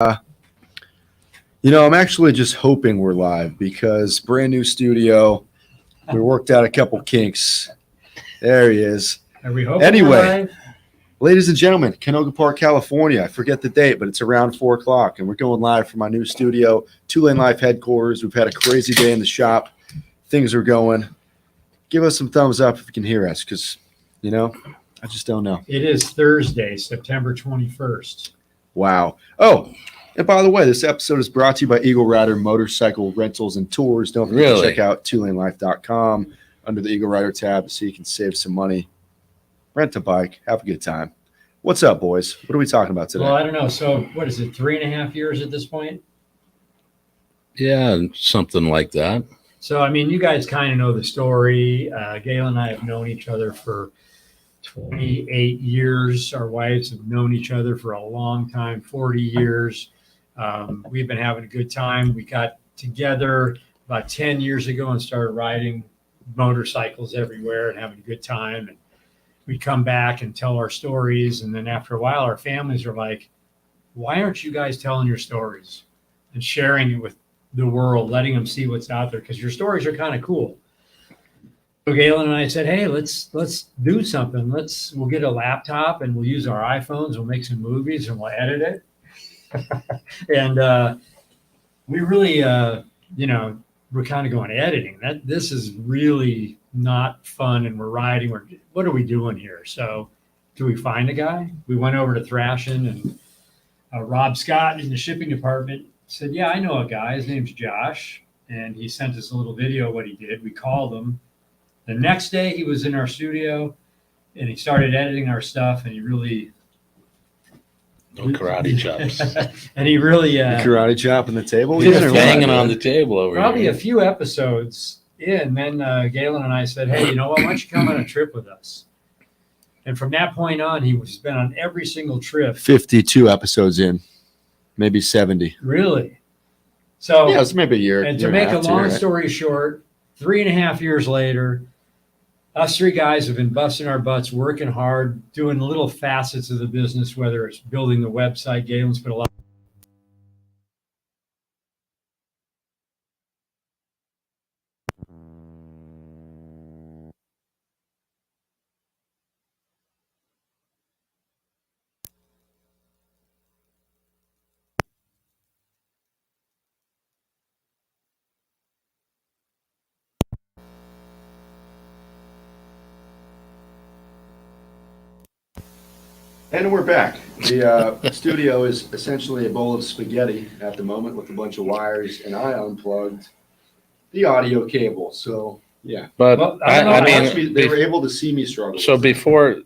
I'm actually just hoping we're live because brand new studio. We worked out a couple kinks. There he is. Are we hoping anyway, ladies and gentlemen, Canoga Park, California. I forget the date, but it's around 4 o'clock, and we're going live from my new studio, 2LaneLIVE headquarters. We've had a crazy day in the shop. Things are going. Give us some thumbs up if you can hear us, because, I just don't know. It is Thursday, September 21st. Wow. Oh, and by the way, this episode is brought to you by EagleRider Motorcycle Rentals and Tours. Don't forget to check out 2LaneLIVE.com under the EagleRider tab so you can save some money. Rent a bike. Have a good time. What's up, boys? What are we talking about today? Well, I don't know. So what is it, 3.5 years at this point? Yeah, something like that. So, you guys kind of know the story. Gail and I have known each other for 28 years. Our wives have known each other for a long time, 40 years. We've been having a good time. We got together about 10 years ago and started riding motorcycles everywhere and having a good time. And we come back and tell our stories. And then after a while, our families are like, why aren't you guys telling your stories and sharing it with the world, letting them see what's out there? Because your stories are kind of cool. So Galen and I said, hey, let's do something. We'll get a laptop and we'll use our iPhones. We'll make some movies and we'll edit it. And we really, we're kind of going editing. This is really not fun, and we're riding. What are we doing here? So, do we find a guy? We went over to Thrashin, and Rob Scott in the shipping department said, yeah, I know a guy. His name's Josh, and he sent us a little video of what he did. We called him. The next day, he was in our studio, and he started editing our stuff, and he really... No karate chops. And he really... karate chop on the table? He's banging on the table over probably here. A few episodes in. Then Galen and I said, hey, you know what? Why don't you come on a trip with us? And from that point on, he's been on every single trip. 52 episodes in. Maybe 70. Really? So yeah, it's maybe a year. And to make a long story short, 3.5 years later, us three guys have been busting our butts, working hard, doing little facets of the business, whether it's building the website. Galen's put a lot. And we're back. The studio is essentially a bowl of spaghetti at the moment with a bunch of wires, and I unplugged the audio cable. So, yeah. But, well, they were able to see me struggle. So before,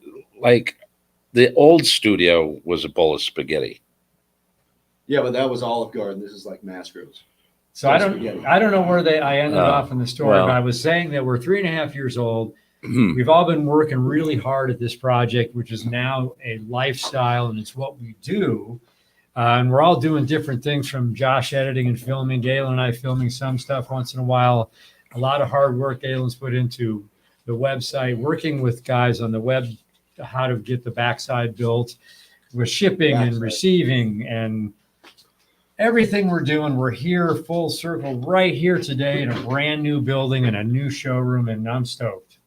the old studio was a bowl of spaghetti. Yeah, but that was Olive Garden. This is like Masgro's. So I don't know where I ended off in the story, well. but I was saying that we're 3.5 years old. We've all been working really hard at this project, which is now a lifestyle, and it's what we do. And we're all doing different things, from Josh editing and filming, Galen and I filming some stuff once in a while. A lot of hard work Galen's put into the website, working with guys on the web, how to get the backside built, with shipping and receiving and everything we're doing. We're here full circle right here today in a brand new building and a new showroom, and I'm stoked.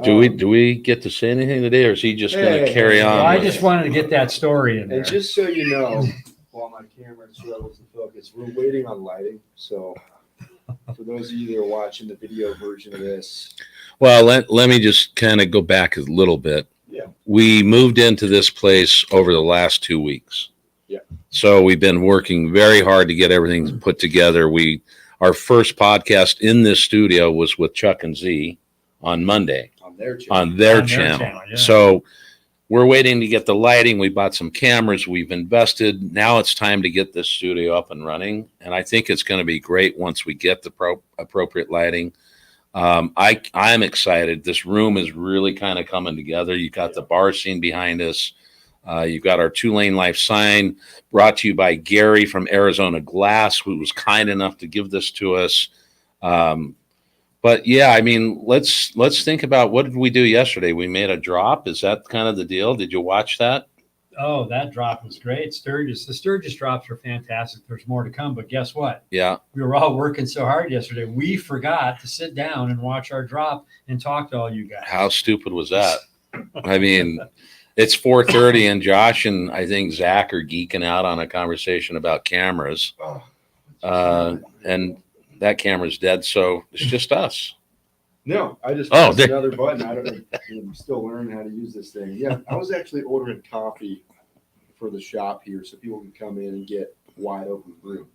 Do we get to say anything today, or is he just going to carry on? Well, I just wanted to get that story in there. And just so you know, while my camera struggles to focus, we're waiting on lighting. So for those of you that are watching the video version of this. Well, let me just kind of go back a little bit. Yeah. We moved into this place over the last 2 weeks. Yeah. So we've been working very hard to get everything put together. Our first podcast in this studio was with Chuck and Z on Monday. On their channel. Yeah. So we're waiting to get the lighting. We bought some cameras. We've invested. Now it's time to get this studio up and running. And I think it's going to be great once we get the appropriate lighting. I'm excited. This room is really kind of coming together. You got the bar scene behind us. You've got our 2LaneLIVE sign, brought to you by Gary from Arizona Glass, who was kind enough to give this to us. But yeah, let's think about, what did we do yesterday? We made a drop. Is that kind of the deal? Did you watch that? Oh, that drop was great. Sturgis. The Sturgis drops are fantastic. There's more to come, but guess what? Yeah. We were all working so hard yesterday. We forgot to sit down and watch our drop and talk to all you guys. How stupid was that? I mean, it's 4:30 and Josh and I think Zach are geeking out on a conversation about cameras. And that camera's dead, so it's just us. No, I just Oh, pressed another button. I don't know. I'm still learning how to use this thing. Yeah, I was actually ordering coffee for the shop here so people can come in and get wide open room.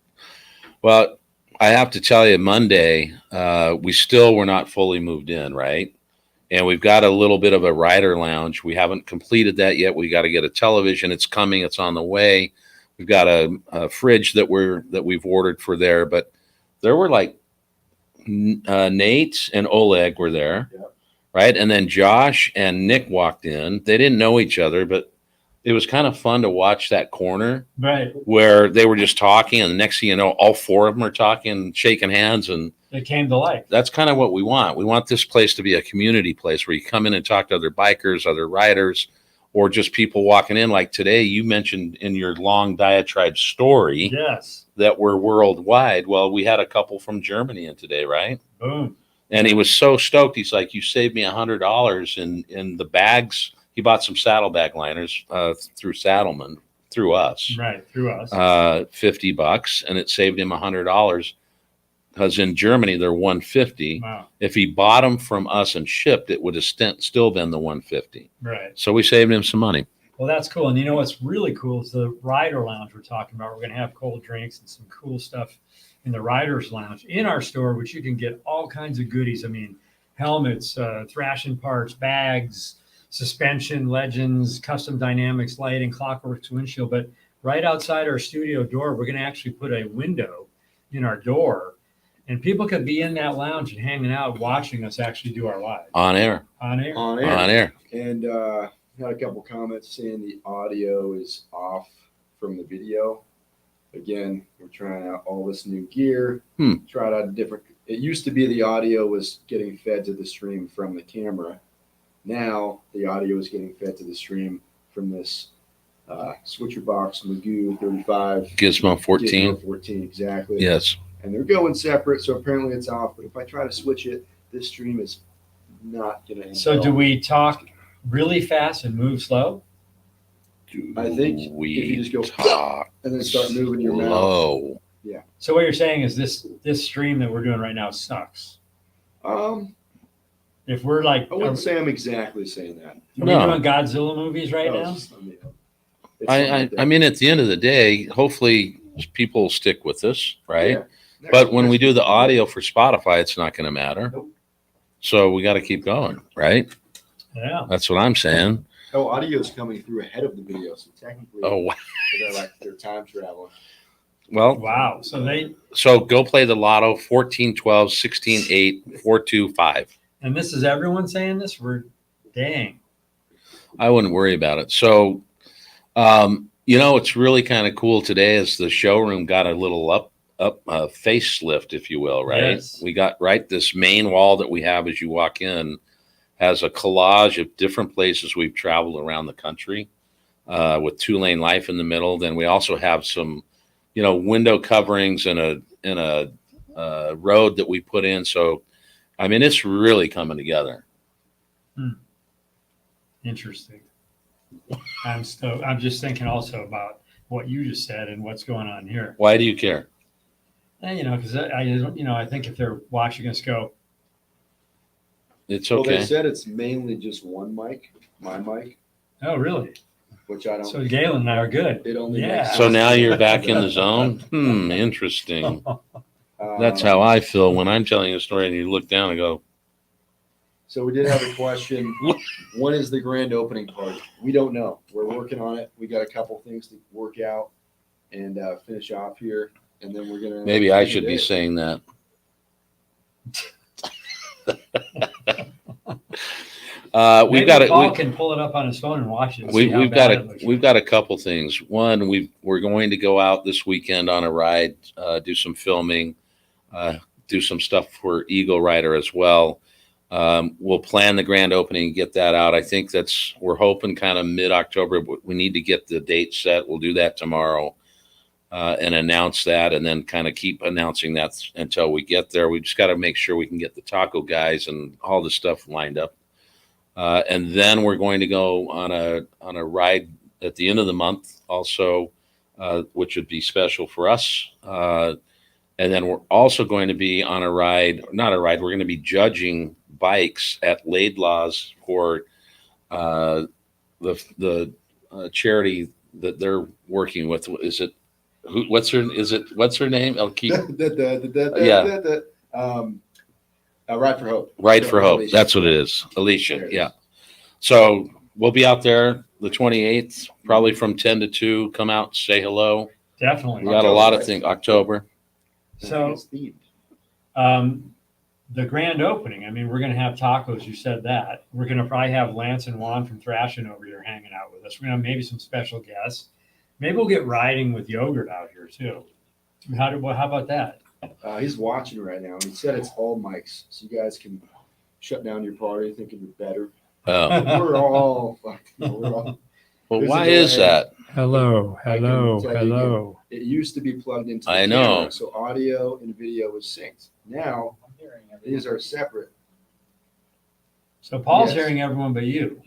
Well, I have to tell you, Monday, we still were not fully moved in, right? And we've got a little bit of a rider lounge. We haven't completed that yet. We got to get a television. It's coming. It's on the way. We've got a fridge that we've ordered for there, but there were like Nate and Oleg were there, Yep. right? And then Josh and Nick walked in. They didn't know each other, but it was kind of fun to watch that corner Right. where they were just talking, and the next thing you know, all four of them are talking, shaking hands, and It came to life. that's kind of what we want. We want this place to be a community place where you come in and talk to other bikers, other riders, or just people walking in. Like today, you mentioned in your long diatribe story Yes. that we're worldwide. Well, we had a couple from Germany in today, right? Boom. And he was so stoked. He's like, "You saved me $100 in the bags." He bought some saddlebag liners through Saddleman, through us, Right. Through us. $50, and it saved him $100 because in Germany they're $150. Wow. If he bought them from us and shipped, it would have still been the $150. Right. So we saved him some money. Well, that's cool. And you know what's really cool is the rider lounge we're talking about. We're going to have cold drinks and some cool stuff in the riders lounge in our store, which you can get all kinds of goodies. I mean, helmets, Thrashin Parts, bags, suspension, legends, custom dynamics, lighting, Klock Werks windshield. But right outside our studio door, we're going to actually put a window in our door, and people could be in that lounge and hanging out, watching us actually do our live On air. on air. On air. On air. And had a couple comments saying the audio is off from the video. Again, we're trying out all this new gear. Tried out a different. It used to be the audio was getting fed to the stream from the camera. Now the audio is getting fed to the stream from this switcher box Magoo 35 Gizmo 14. Gizmo 14 exactly. Yes. And they're going separate, so apparently it's off. But if I try to switch it, this stream is not going to. So do we talk really fast and move slow? I think if you just go talk and then start moving your mouth. slow. So what you're saying is this stream that we're doing right now sucks. If we're like, I wouldn't say I'm exactly saying that. are we No. doing Godzilla movies right No, now? it's just- it's something I that- mean, at the end of the day, hopefully people will stick with this, right? Yeah. Next- But when we next- do the audio for Spotify, it's not going to matter. Nope. So we got to keep going, right? Yeah. That's what I'm saying. Oh, audio is coming through ahead of the video, so technically, Oh, wow. they're time traveling. Well, Wow. So so go play the lotto 14, 12, 16, 8, 4, 2, 5. and this is everyone saying this? Dang. I wouldn't worry about it. So, it's really kind of cool today is the showroom got a little up facelift, if you will, right? Yes. We got this main wall that we have as you walk in has a collage of different places we've traveled around the country with 2LaneLIVE in the middle. Then we also have some, window coverings and a road that we put in. So, I mean, it's really coming together. Interesting. I'm just thinking also about what you just said and what's going on here. Why do you care? And, because I think if they're watching us go, It's Well, okay. they said it's mainly just one mic, my mic, oh, really? which I don't. So Galen and I are good. It only Yeah. makes So sense. now you're back in the zone? Interesting. That's how I feel when I'm telling a story and you look down and go, So we did have a question. When is the grand opening party? We don't know. We're working on it. We got a couple things to work out and finish off here, and then we're gonna. maybe I should be saying that. We've Maybe got Paul it. can pull it up on his phone and watch it. And see how We've bad got it looks. we've got a couple things. One, we're going to go out this weekend on a ride, do some filming, do some stuff for EagleRider as well. We'll plan the grand opening and get that out. I think we're hoping kind of mid-October. We need to get the date set. We'll do that tomorrow and announce that, and then kind of keep announcing that until we get there. We just got to make sure we can get the taco guys and all the stuff lined up. And then we're going to go on a ride at the end of the month also, which would be special for us. And then we're also going to be on we're going to be judging bikes at Laidlaw's for the charity that they're working with. What's her name? I'll keep. Yeah. Ride for Hope. Ride for Hope. Alicia. That's what it is. Alicia. Yeah. So we'll be out there the 28th, probably from 10 to 2. Come out, say hello. Definitely. We got a lot of things. October. So, the grand opening, I mean, we're going to have tacos. You said that. We're going to probably have Lance and Juan from Thrashin over here hanging out with us. We're going to have maybe some special guests. Maybe we'll get riding with Yogurt out here too. How about that? He's watching right now. He said it's all mics, so you guys can shut down your party thinking you're better. Oh. We're all. Well, why is that? Hello. It used to be plugged into the I know. camera, so audio and video was synced. Now these are separate. So Paul's Yes. hearing everyone but you.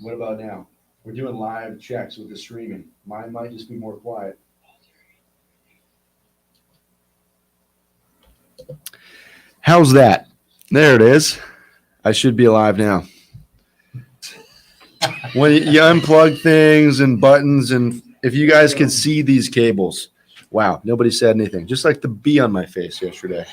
What about now? We're doing live checks with the streaming. Mine might just be more quiet. How's that? There it is. I should be alive now. When you unplug things and buttons, and if you guys could see these cables, wow, nobody said anything. Just like the bee on my face yesterday.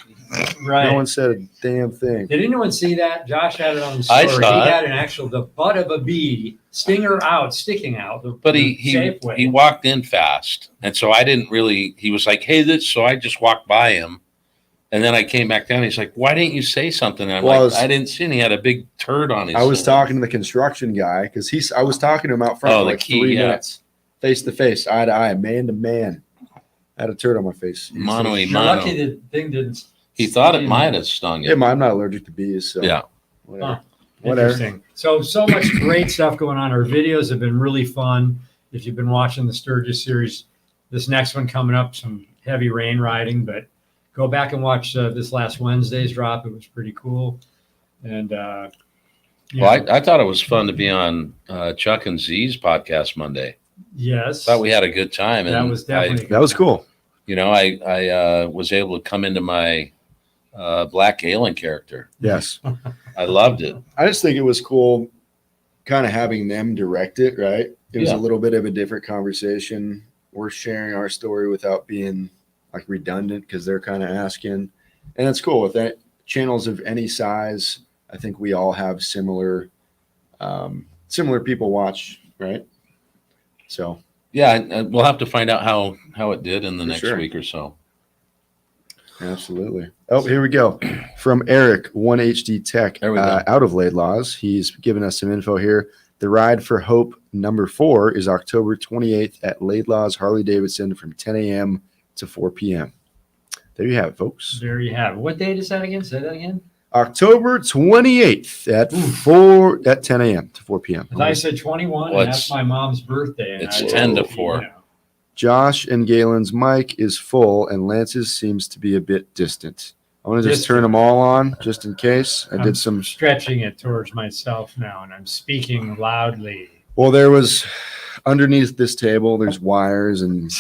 Right. No one said a damn thing. Did anyone see that? Josh had it on the I story. saw He it. had the butt of a bee sticking out. But the he safe way. walked in fast, and so I didn't really. He was like, "Hey, this," so I just walked by him, and then I came back down. He's like, "Why didn't you say something?" And I'm like, "I didn't see." And he had a big turd on his. I was talking to the construction guy because I was talking to him out front Oh, for the like key, 3 yeah. minutes, face to face, eye to eye, man to man. I had a turd on my face. Mano a You're mano. lucky the thing didn't. He thought it might have stung Yeah, him. I'm not allergic to bees, so Yeah. whatever. Huh. Whatever. Interesting. So much great stuff going on. Our videos have been really fun. If you've been watching the Sturgis series, this next one coming up, some heavy rain riding, but go back and watch this last Wednesday's drop. It was pretty cool. And Well, I thought it was fun to be on Chuck and Z's podcast Monday. yes, Thought we had a good time, and that was definitely That was cool. I was able to come into my Black Galen character. Yes. I loved it. I just think it was cool kind of having them direct it, right? It was Yeah. a little bit of a different conversation. We're sharing our story without being like redundant because they're kind of asking. And it's cool with that. Channels of any size, I think we all have similar people watch, right? So Yeah, and we'll have to find out how it did in the For next sure. week or so. absolutely. Oh, here we go. From Eric, 1HD Tech, There we go. out of Laidlaws. He's given us some info here. The Ride for Hope #4 is October 28th at Laidlaws Harley-Davidson from 10 a.m. to 4 p.m. There you have it, folks. there you have it. What date is that again? Say that again. October 28th at 10 a.m. to 4 p.m. As I said 21, Well, and that's my mom's birthday. And it's I 10 to you 4. know. Josh and Galen's mic is full, and Lance's seems to be a bit distant. I want to just turn them all on just in case. I did some. Stretching it towards myself now, and I'm speaking loudly. Well, there was underneath this table, there's wires and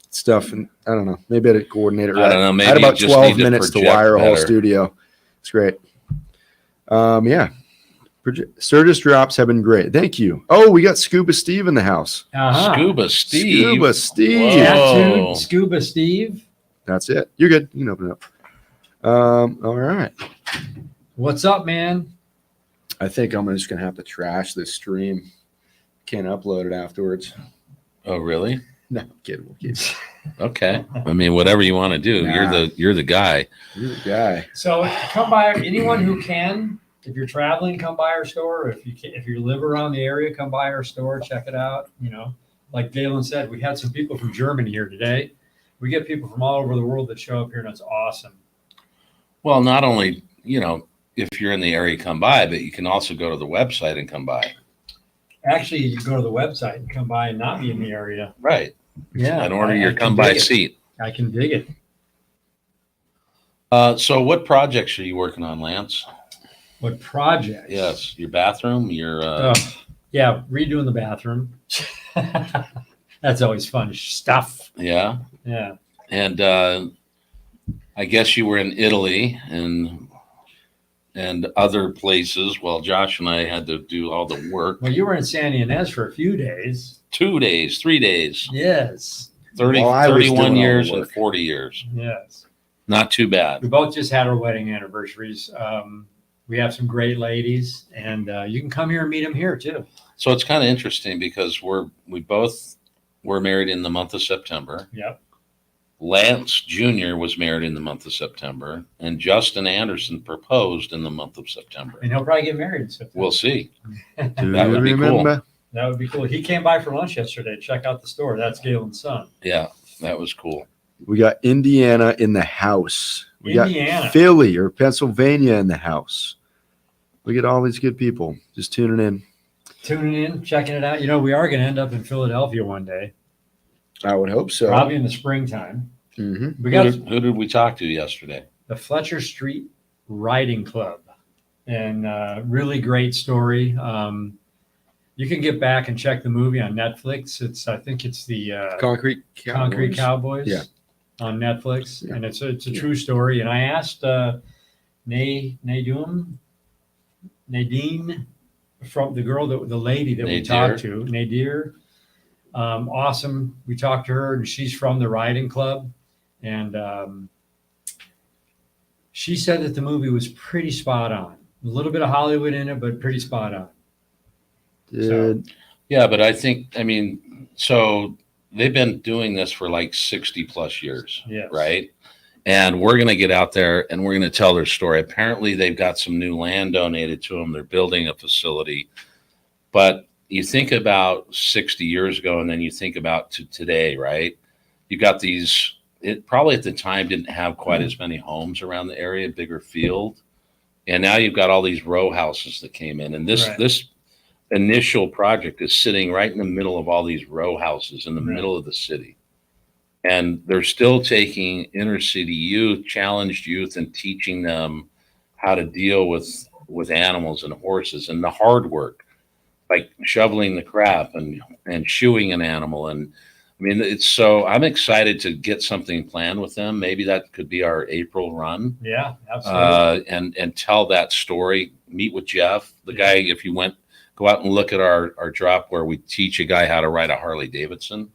stuff, and I don't know. Maybe I had to coordinate it right. I don't know. Maybe I had about you just 12 need to minutes to project wire a whole better. studio. It's great. Yeah. Sturgis drops have been great. Thank you. Oh, we got Scuba Steve in the house. Uh-huh. Scuba Steve. Scuba Steve. Whoa. Tattooed Scuba Steve. That's it. You're good. You can open it up. All right. What's up, man? I think I'm just gonna have to trash this stream. Can't upload it afterwards. Oh, really? No, I'm kidding. We'll keep it. Okay. I mean, whatever you want to do. Nah. You're the guy. You're the guy. So come by. Anyone who can, if you're traveling, come by our store. If you live around the area, come by our store, check it out. You know, like Galen said, we had some people from Germany here today. We get people from all over the world that show up here, and it's awesome. Well, not only you know, if you're in the area, come by, but you can also go to the website and come by. Actually, you go to the website and come by and not be in the area. Right. Yeah. And order I your can come by dig it. seat. I can dig it. So what projects are you working on, Lance? What projects? Yes. Your bathroom, your, yeah, redoing the bathroom. That's always fun stuff. yeah. Yeah. And, I guess you were in Italy and other places while Josh and I had to do all the work. Well, you were in San Ynez for a few days. 2 days, 3 days, Yes. 31 years and 40 years. Yes. Not too bad. We both just had our wedding anniversaries. We have some great ladies, and you can come here and meet them here too. So it's kind of interesting because we both were married in the month of September. Yep. Lance Jr. was married in the month of September, and Justin Anderson proposed in the month of September. And he'll probably get married in September. We'll see. Do That you would be cool. remember? That would be cool. He came by for lunch yesterday. Check out the store. That's Galen's son. Yeah, that was cool. We got Indiana in the house. We Indiana. got Philly or Pennsylvania in the house. We get all these good people just tuning in. Tuning in, checking it out. You know, we are going to end up in Philadelphia one day, I would hope so. probably in the springtime. Mm-hmm. We got Who did we talk to yesterday? the Fletcher Street Riding Club, and really great story. You can get back and check the movie on Netflix. I think it's the Concrete Cowboys Yeah. on Netflix, Yeah. and it's a true story. And I asked Nadine from the lady that we Nadir. talked to, Nadir. Awesome. We talked to her, and she's from the riding club, and she said that the movie was pretty spot on. A little bit of Hollywood in it, but pretty spot on. Did, Yeah, but I mean, so they've been doing this for like 60 plus years, Yes. right? And we're going to get out there and we're going to tell their story. Apparently, they've got some new land donated to them. They're building a facility. But you think about 60 years ago and then you think about to today, right? You got these, it probably at the time didn't have quite as many homes around the area, bigger field. And now you've got all these row houses that came in. And Right. this initial project is sitting right in the middle of all these row houses in the Right. middle of the city. And they're still taking inner city youth, challenged youth, and teaching them how to deal with animals and horses and the hard work, like shoveling the crap and shoeing an animal. And I mean, I'm excited to get something planned with them. Maybe that could be our April run. Yeah, absolutely. And tell that story. Meet with Jeff, the guy. If you go out and look at our drop where we teach a guy how to ride a Harley-Davidson.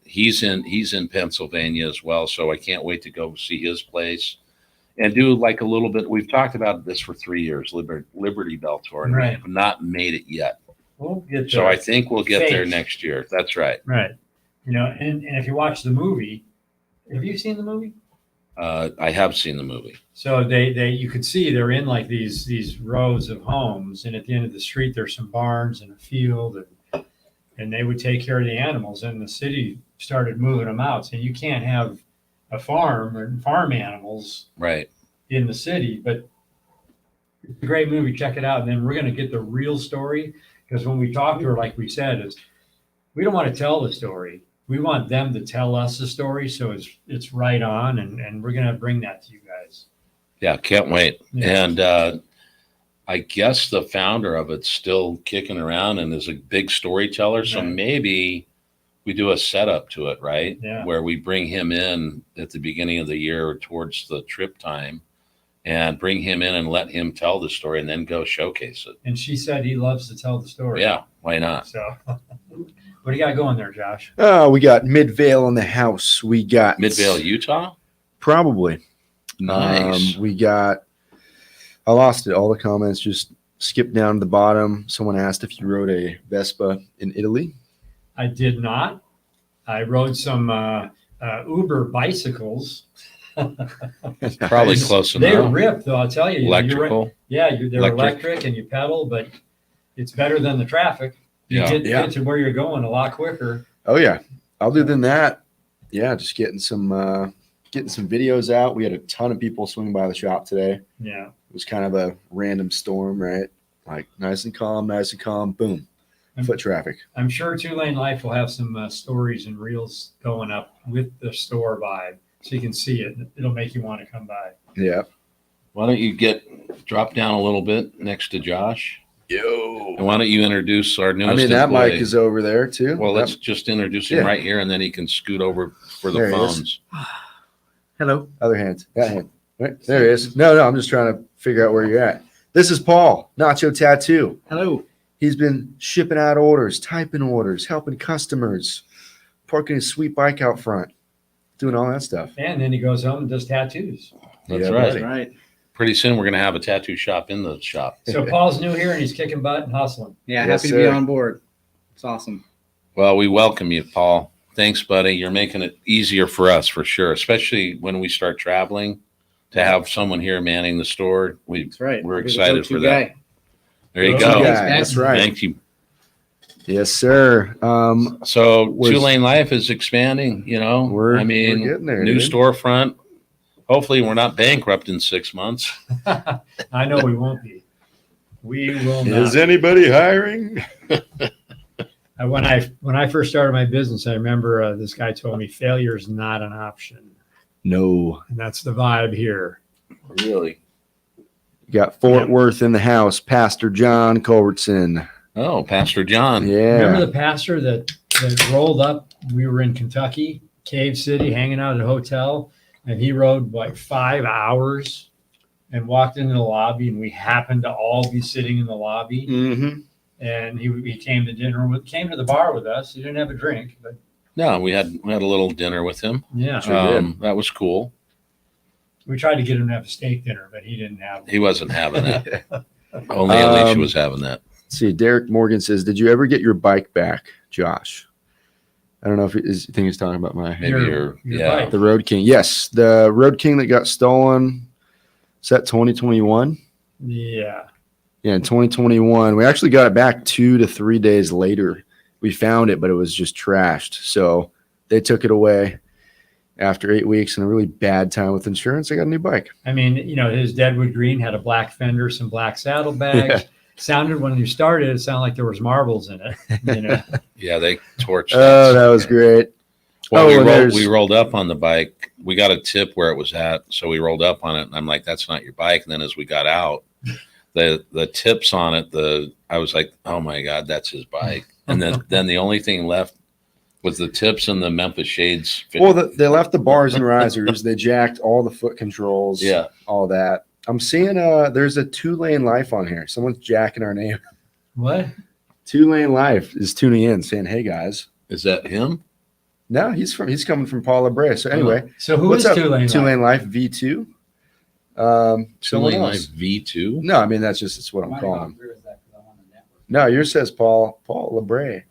He's in Pennsylvania as well, so I can't wait to go see his place and do like a little bit. We've talked about this for 3 years, Liberty Bell Tour, and Right. we have not made it yet. We'll get So there. I think we'll get there Faith. next year. That's right. Right. You know, and if you watch the movie, have you seen the movie? I have seen the movie. So you could see they're in like these rows of homes, and at the end of the street there's some barns and a field, and they would take care of the animals, and the city started moving them out. So you can't have a farm or farm animals Right. in the city, but it's a great movie. Check it out. And then we're going to get the real story, because when we talk to her, like we said, is we don't want to tell the story. We want them to tell us the story. So it's right on. And we're going to bring that to you guys. Yeah, can't wait. Yeah. And I guess the founder of it's still kicking around and is a big storyteller. So Right. maybe we do a setup to it, right? Yeah. Where we bring him in at the beginning of the year towards the trip time and bring him in and let him tell the story and then go showcase it. And she said he loves to tell the story. Yeah, why not? So what do you got going there, Josh? oh, we got Midvale in the house. We got Midvale, Utah? Probably. Nice. We got, I lost it. All the comments just skipped down to the bottom. Someone asked if you rode a Vespa in Italy. I did not. I rode some Uber bicycles. Probably close They're enough. ripped, though. I'll tell you. Electrical. They're Electric. electric, and you pedal, but it's better than the traffic. You Yeah. get to where you're going a lot quicker. Oh, yeah. Other than that, yeah, just getting some getting some videos out. We had a ton of people swing by the shop today. Yeah. It was kind of a random storm, right? Like nice and calm, boom, foot traffic. I'm sure 2LaneLIVE will have some stories and reels going up with the store vibe, so you can see it. It'll make you want to come by. Yeah. Why don't you drop down a little bit next to Josh? Yo. And why don't you introduce our newest I mean, that employee? mic is over there too. Well, let's just introduce him right here, and then he can scoot over for the There he is. phones. Hello. Other hand. That hand. Right. There he is. No, I'm just trying to figure out where you're at. This is Paul, Nacho Tattoo. Hello. He's been shipping out orders, typing orders, helping customers, parking his sweet bike out front, doing all that stuff. And then he goes home and does tattoos. That's Yeah, right. buddy. Right. Pretty soon we're going to have a tattoo shop in the shop. So Paul's new here and he's kicking butt and hustling. Yeah, Yes, happy to be sir. on board. It's awesome. Well, we welcome you, Paul. Thanks, buddy. You're making it easier for us for sure, especially when we start traveling. To have someone here manning the store, That's right. we're You're the excited go-to for that. guy. There you Go-to go. guy. That's right. Thank you. Yes, sir. So Was- 2LaneLIVE is expanding, you know. We're I mean, getting there, new dude. storefront. Hopefully we're not bankrupt in 6 months. I know we won't be. We will not. Is anybody hiring? When I first started my business, I remember this guy told me failure is not an option. No. And that's the vibe here. Really? You got Fort Yeah. Worth in the house, Pastor John Culbertson. Oh, Pastor John. Yeah. Remember the pastor that rolled up? We were in Kentucky, Cave City, hanging out at a hotel, and he rode like 5 hours and walked into the lobby, and we happened to all be sitting in the lobby. Mm-hmm. And he came to came to the bar with us. He didn't have a drink, but No, we had a little dinner with him. yeah, Sure did. That was cool. we tried to get him to have a steak dinner, but he didn't have. He wasn't having that. Only Alicia was having that. Let's see, Derek Morgan says, "Did you ever get your bike back, Josh?" I don't know if I think he's talking about my Maybe Your yeah. bike. the Road King. Yes, the Road King that got stolen. Is that 2021? Yeah, Yeah, in 2021, we actually got it back 2 to 3 days later. We found it, but it was just trashed. So they took it away after 8 weeks and a really bad time with insurance. I got a new bike. I mean, his Deadwood Green had a black fender, some black saddlebags. Yeah. Sounded when you started, it sounded like there was marbles in it. Yeah, they torched Oh, that was great. Well, and there's- we rolled up on the bike. We got a tip where it was at, so we rolled up on it, and I'm like, "That's not your bike." And then as we got out, the tips on it, I was like, "Oh my God, that's his bike." And then the only thing left was the tips and the Memphis shades. Well, they left the bars and risers. They jacked all the foot controls. Yeah. all that. I'm seeing there's a 2LaneLIVE on here. Someone's jacking our name. What? 2LaneLIVE is tuning in, saying, "Hey guys." Is that him? No, he's coming from Paul LeBray. So anyway, So who what's is up? 2LaneLIVE? 2LaneLIVE V2. Someone else. V2. No, I mean it's what I'm calling him. No, yours says Paul LeBray.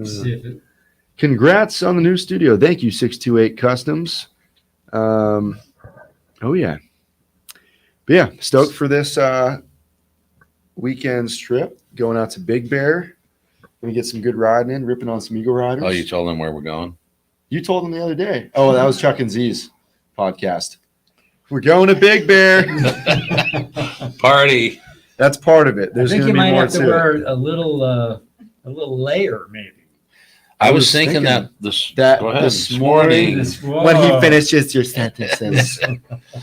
See if it- Congrats on the new studio. Thank you, 628 Customs. Oh yeah. But yeah, stoked for this weekend's trip. Going out to Big Bear. Gonna get some good riding in, ripping on some EagleRiders. Oh, you told him where we're going? You told them the other day. Oh, that was Chuck and Z's podcast. We're going to Big Bear. Party. That's part of it. I There's think going you to be might more have to to it. wear a little layer, maybe. I I was was thinking thinking that go ahead. this morning when he Whoa. finishes your sentences.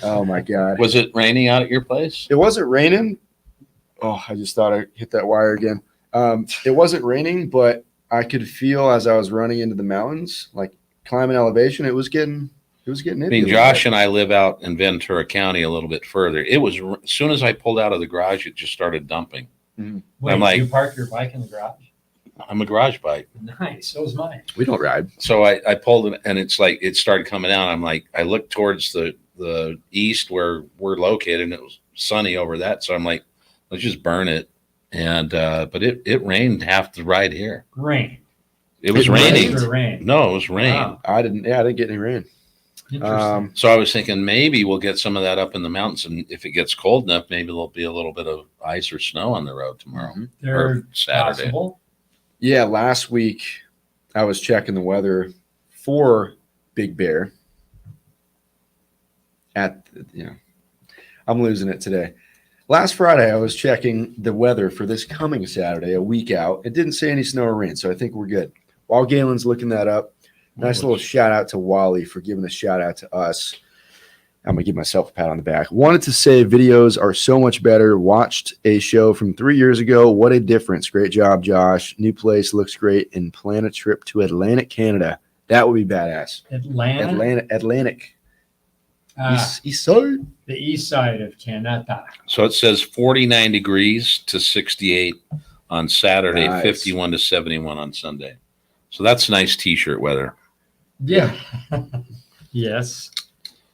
Oh my God. Was it raining out at your place? It wasn't raining. Oh, I just thought I hit that wire again. It wasn't raining, but I could feel as I was running into the mountains, like climbing elevation, it was getting I mean, iffy. Josh and I live out in Ventura County a little bit further. It was as soon as I pulled out of the garage, it just started dumping. Wait, I'm like- you park your bike in the garage? I'm a garage bike. Nice. So is mine. We don't ride. So I pulled it and it's like it started coming out. I'm like, I looked towards the east where we're located and it was sunny over that. So I'm like, let's just burn it. And but it rained half the ride here. Rain. It was It raining. Or rain. No, it was rain. Wow. I didn't get any rain. Interesting. So I was thinking maybe we'll get some of that up in the mountains, and if it gets cold enough, maybe there'll be a little bit of ice or snow on the road tomorrow They're or Saturday. possible. Yeah, last week I was checking the weather for Big Bear I'm losing it today. Last Friday, I was checking the weather for this coming Saturday, a week out. It didn't say any snow or rain, so I think we're good. While Galen's looking that up, nice little shout out to Wally for giving a shout out to us. I'm going to give myself a pat on the back. Wanted to say videos are so much better. Watched a show from 3 years ago. What a difference. Great job, Josh. New place looks great. And plan a trip to Atlantic, Canada. That would be badass. Atlantic. East side. The east side of Canada. So it says 49 degrees to 68 on Saturday, Nice. 51 to 71 on Sunday. So that's nice t-shirt weather. Yeah. Yes.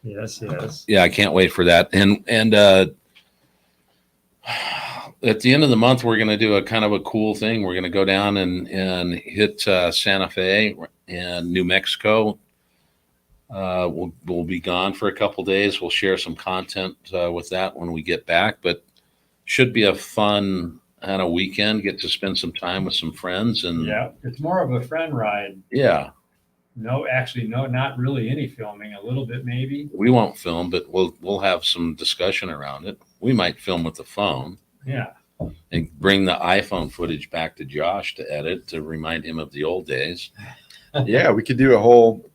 Yeah, I can't wait for that. And at the end of the month, we're going to do a kind of a cool thing. We're going to go down and hit Santa Fe and New Mexico. We'll be gone for a couple days. We'll share some content with that when we get back, but should be a fun kind of weekend. Get to spend some time with some friends. And yeah, it's more of a friend ride. Yeah. No, actually, no, not really any filming. A little bit, maybe. We won't film, but we'll have some discussion around it. We might film with the phone. Yeah. And bring the iPhone footage back to Josh to edit to remind him of the old days. Yeah, we could do a whole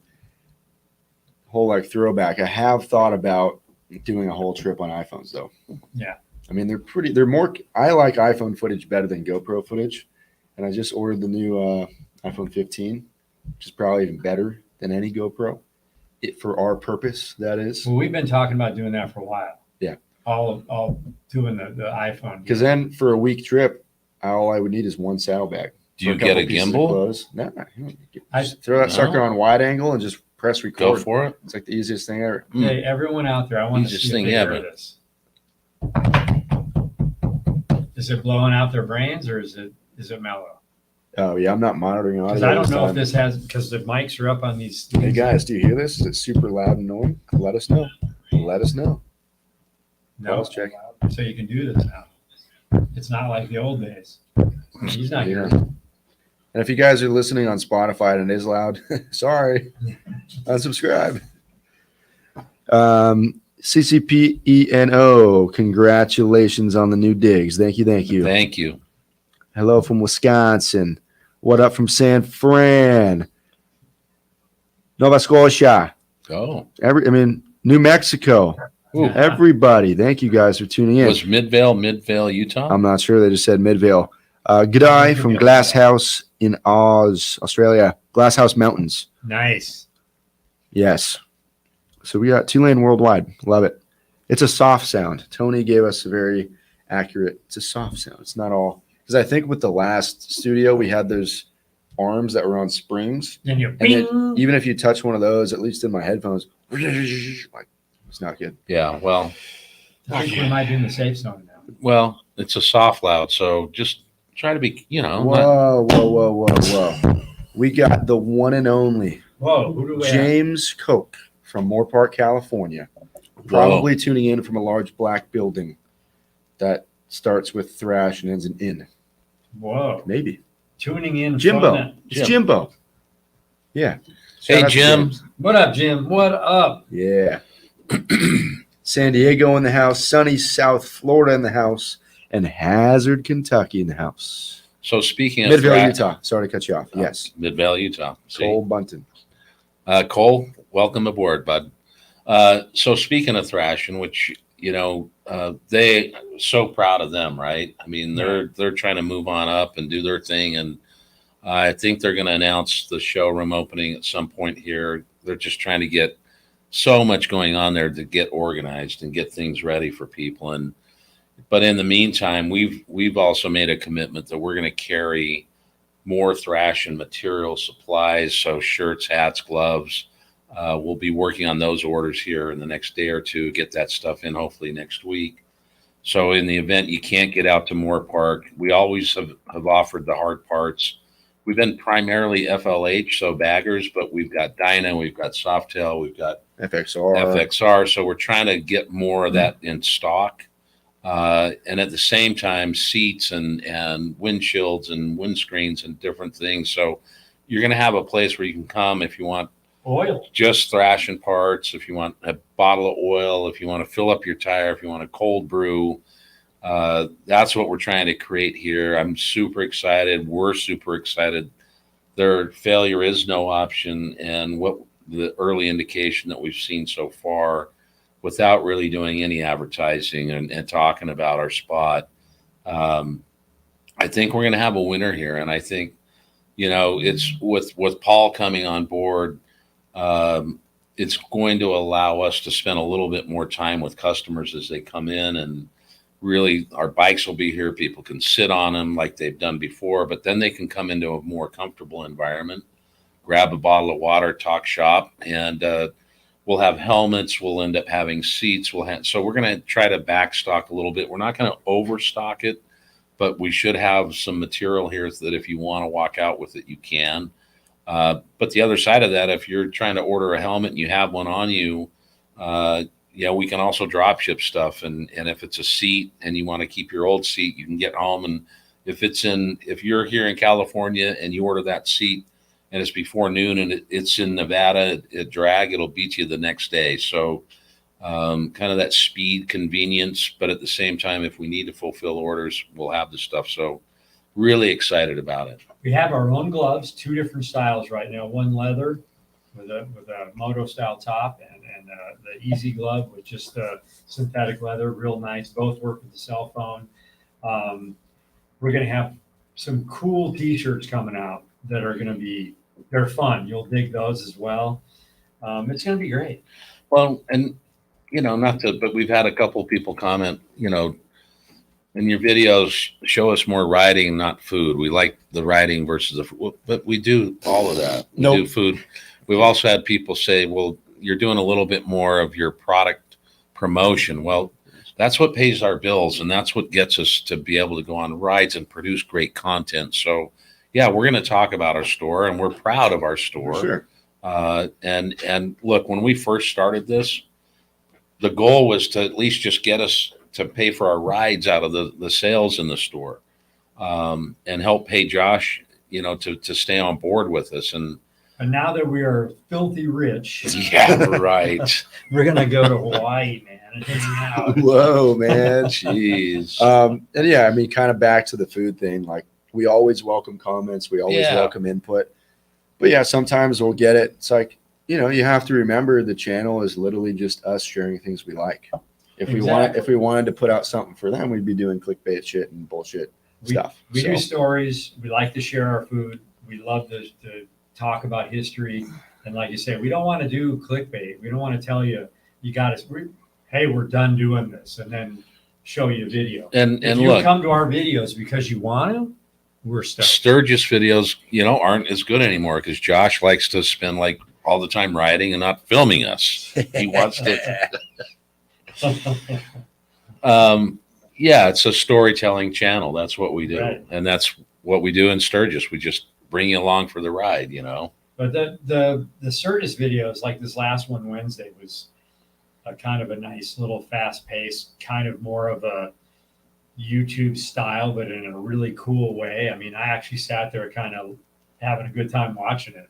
like throwback. I have thought about doing a whole trip on iPhones though. Yeah. I mean, I like iPhone footage better than GoPro footage. And I just ordered the new iPhone 15, which is probably even better than any GoPro. For our purpose, that is. Well, we've been talking about doing that for a while. Yeah. All doing the iPhone. Because then for a week trip, all I would need is one saddlebag. Do you get a gimbal? No, just throw that sucker on wide angle and just press record. Go for it. It's like the easiest thing ever. Hey, everyone out there, I want to see a picture of this. Is it blowing out their brains or is it mellow? Oh yeah, I'm not monitoring audio. Because I don't know if this has, because the mics are up on these. Hey guys, do you hear this? Is it super loud and annoying? Let us know. Let us know. No, Let's check. so you can do this now. It's not like the old days. He's not here. And if you guys are listening on Spotify and it is loud, sorry, unsubscribe. CCPENO, congratulations on the new digs. Thank you. Thank you. Hello from Wisconsin. What up from San Fran? Nova Scotia. Oh. New Mexico. Ooh. Everybody, thank you guys for tuning in. Was Midvale, Utah? I'm not sure. They just said Midvale. G'day from Glasshouse in Oz, Australia. Glasshouse Mountains. Nice. Yes. So we got 2Lane Worldwide. Love it. It's a soft sound. Tony gave us a very accurate, it's a soft sound. It's not all, because I think with the last studio, we had those arms that were on springs. And then even if you touch one of those, at least in my headphones, like, it's not good. Yeah, well. I think we might be in the safe zone now. Well, it's a soft loud, so just try to be, Whoa. We got the one and only Whoa, who do we have? James Koch from Moore Park, California. Probably tuning in from a large black building that starts with thrash and ends in in. Whoa. Maybe. Tuning in. Jimbo. It's Jimbo. Yeah. Hey, Jim. What up, Jim? What up? Yeah. San Diego in the house, sunny South Florida in the house, and Hazard, Kentucky in the house. So speaking of Midvale, Utah. Sorry to cut you off. Yes. Midvale, Utah. Cole Bunton. Cole, welcome aboard, bud. So speaking of Thrashin, which, they so proud of them, right? I mean, they're trying to move on up and do their thing. And I think they're going to announce the showroom opening at some point here. They're just trying to get so much going on there to get organized and get things ready for people. But in the meantime, we've also made a commitment that we're going to carry more Thrashin material supplies. So shirts, hats, gloves. We'll be working on those orders here in the next day or two, get that stuff in hopefully next week. So in the event you can't get out to Moore Park, we always have offered the hard parts. We've been primarily FLH, so baggers, but we've got Dyna, we've got Softail, we've got FXR. So we're trying to get more of that in stock. And at the same time, seats and windshields and windscreens and different things. So you're going to have a place where you can come if you want Oil. just Thrashin Parts. If you want a bottle of oil, if you want to fill up your tire, if you want a cold brew, that's what we're trying to create here. I'm super excited. We're super excited. Their failure is no option, and what the early indication that we've seen so far, without really doing any advertising and talking about our spot, I think we're going to have a winner here. And I think, it's with Paul coming on board, it's going to allow us to spend a little bit more time with customers as they come in, and really our bikes will be here. People can sit on them like they've done before, but then they can come into a more comfortable environment, grab a bottle of water, talk shop, and we'll have helmets. We'll end up having seats. So we're going to try to backstock a little bit. We're not going to overstock it, but we should have some material here so that if you want to walk out with it, you can. But the other side of that, if you're trying to order a helmet and you have one on you, we can also drop ship stuff. And if it's a seat and you want to keep your old seat, you can get home. And if you're here in California and you order that seat and it's before noon and it's in Nevada at drag, it'll beat you the next day. So kind of that speed, convenience, but at the same time, if we need to fulfill orders, we'll have the stuff. So really excited about it. We have our own gloves, 2 different styles right now. One leather with a moto style top, and the easy glove with just synthetic leather, real nice. Both work with the cell phone. We're going to have some cool t-shirts coming out that are going to they're fun. You'll dig those as well. It's going to be great. Well, and but we've had a couple of people comment, in your videos, show us more riding, not food. We like the riding versus the food, but we do all of that. We do food. We've also had people say, well, you're doing a little bit more of your product promotion. Well, that's what pays our bills, and that's what gets us to be able to go on rides and produce great content. So, yeah, we're going to talk about our store, and we're proud of our store. Sure. And look, when we first started this, the goal was to at least just get us to pay for our rides out of the sales in the store, and help pay Josh, to stay on board with us. And now that we are filthy rich, yeah, right, we're gonna go to Hawaii, man, and hang out. Whoa, man. Jeez. And yeah, I mean, kind of back to the food thing. Like, we always welcome comments. We always welcome input. But yeah, sometimes we'll get it. It's like, you have to remember the channel is literally just us sharing things we like. If we wanted to put out something for them, we'd be doing clickbait shit and bullshit stuff. We do stories. We like to share our food. We love to talk about history. And like you say, we don't want to do clickbait. We don't want to tell you got to, hey, we're done doing this, and then show you a video. And if you come to our videos because you want to, we're stuck. Sturgis videos, aren't as good anymore because Josh likes to spend like all the time riding and not filming us. He wants to. It's a storytelling channel. That's what we do. Right. And that's what we do in Sturgis. We just bring you along for the ride, But the Sturgis videos, like this last one Wednesday, was a kind of a nice little fast paced, kind of more of a YouTube style, but in a really cool way. I mean, I actually sat there kind of having a good time watching it.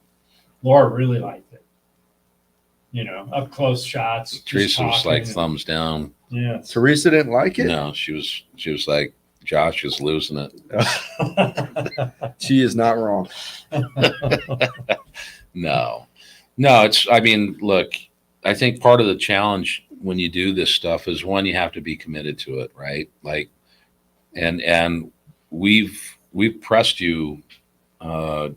Laura really liked it. Up close shots. Teresa was like thumbs down. Yeah. Teresa didn't like it? No, she was like, Josh is losing it. She is not wrong. No, look, I think part of the challenge when you do this stuff is, one, you have to be committed to it, right? Like, and we've pressed you a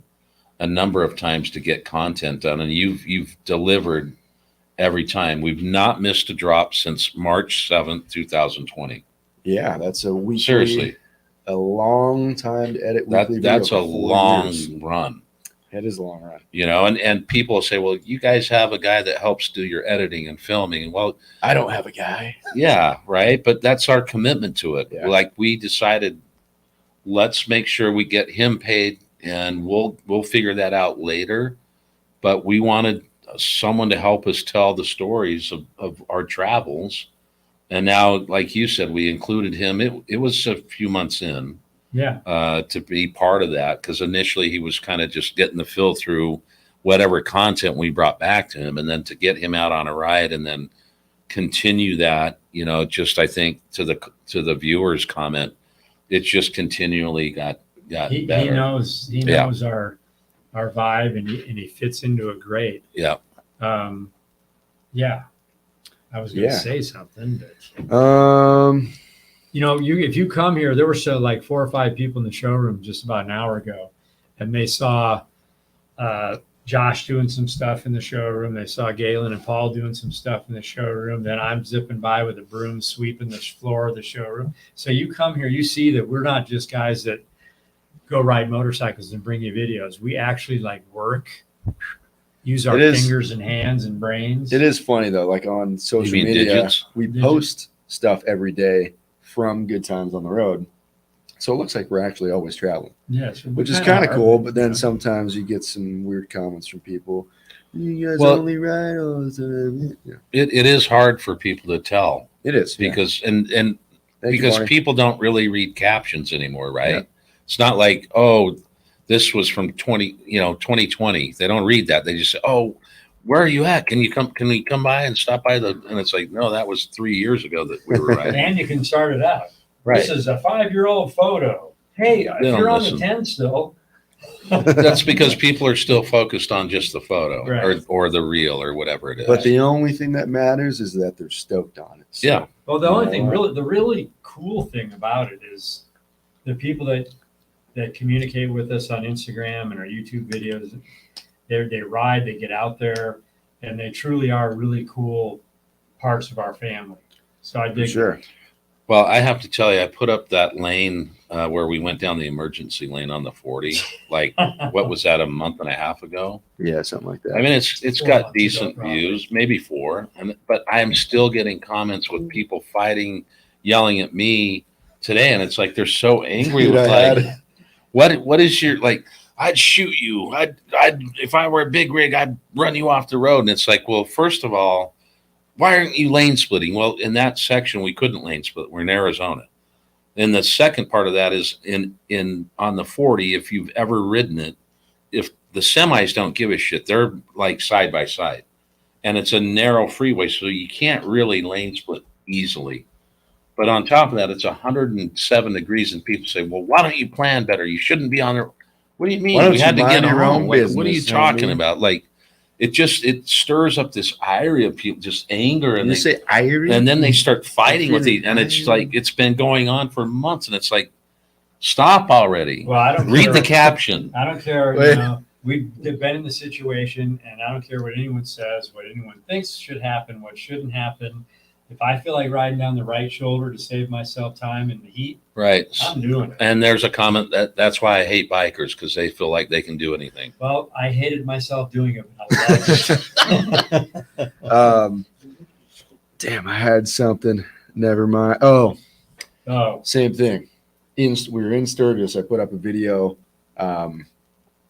number of times to get content done, and you've delivered every time. We've not missed a drop since March 7th, 2020. Yeah, that's a weekly. Seriously, a long time to edit weekly video. That's a long run. It is a long run. And people say, well, you guys have a guy that helps do your editing and filming. Well, I don't have a guy. Yeah, right. But that's our commitment to it. Yeah. Like, we decided, let's make sure we get him paid, and we'll figure that out later. But we wanted someone to help us tell the stories of our travels. And now, like you said, we included him. It was a few months in. Yeah. To be part of that, because initially he was kind of just getting the fill through whatever content we brought back to him, and then to get him out on a ride and then continue that, just I think to the viewers' comment, it's just continually got He better. knows our vibe, and he fits into it great. Yeah. Yeah. I was going to say something, but if you come here, there were like 4 or 5 people in the showroom just about an hour ago, and they saw Josh doing some stuff in the showroom. They saw Galen and Paul doing some stuff in the showroom. Then I'm zipping by with a broom sweeping the floor of the showroom. So you come here, you see that we're not just guys that go ride motorcycles and bring you videos. We actually like work, use our fingers and hands and brains. It is funny though, like on social media, digits? we post stuff every day from Good Times on the Road. So it looks like we're actually always traveling. Yes, which is kind of cool. But then sometimes you get some weird comments from people. You guys only ride all the time. Yeah. It is hard for people to tell. It is because because people don't really read captions anymore, right? Yeah. It's not like, oh, this was from 2020. They don't read that. They just say, oh, where are you at? Can we come by and stop by and it's like, no, that was 3 years ago that we were riding. And you can start it out. Right. This is a 5-year-old photo. Hey, if you're on the 10 still. That's because people are still focused on just the photo, right, or the reel or whatever it is. But the only thing that matters is that they're stoked on it. So, yeah. Well, the only thing the really cool thing about it is the people that communicate with us on Instagram and our YouTube videos. They ride, they get out there, and they truly are really cool parts of our family. So I dig it. Well, I have to tell you, I put up that lane where we went down the emergency lane on the 40. Like, what was that, a month and a half ago? Yeah, something like that. I mean, it's got decent views, maybe 4. But I'm still getting comments with people fighting, yelling at me today, and it's like they're so angry with what is your like? I'd shoot you. I'd if I were a big rig, I'd run you off the road. And it's like, well, first of all, why aren't you lane splitting? Well, in that section, we couldn't lane split. We're in Arizona. And the second part of that is in on the 40, if you've ever ridden it, if the semis don't give a shit, they're like side by side. And it's a narrow freeway, so you can't really lane split easily. But on top of that, it's 107 degrees, and people say, well, why don't you plan better? You shouldn't be on there. What do you mean? We had to get home. What are you talking about? Like, it stirs up this ire of people, just anger, and you say ire, and then they start fighting with it, and it's like it's been going on for months, and it's like, stop already. Well, I don't read the caption. I don't care. We've been in the situation, and I don't care what anyone says, what anyone thinks should happen, what shouldn't happen. If I feel like riding down the right shoulder to save myself time in the heat, right, I'm doing it. And there's a comment that's why I hate bikers, because they feel like they can do anything. Well, I hated myself doing it, but I love it. Damn, I had something. Never mind. Oh, same thing. We were in Sturgis. I put up a video, and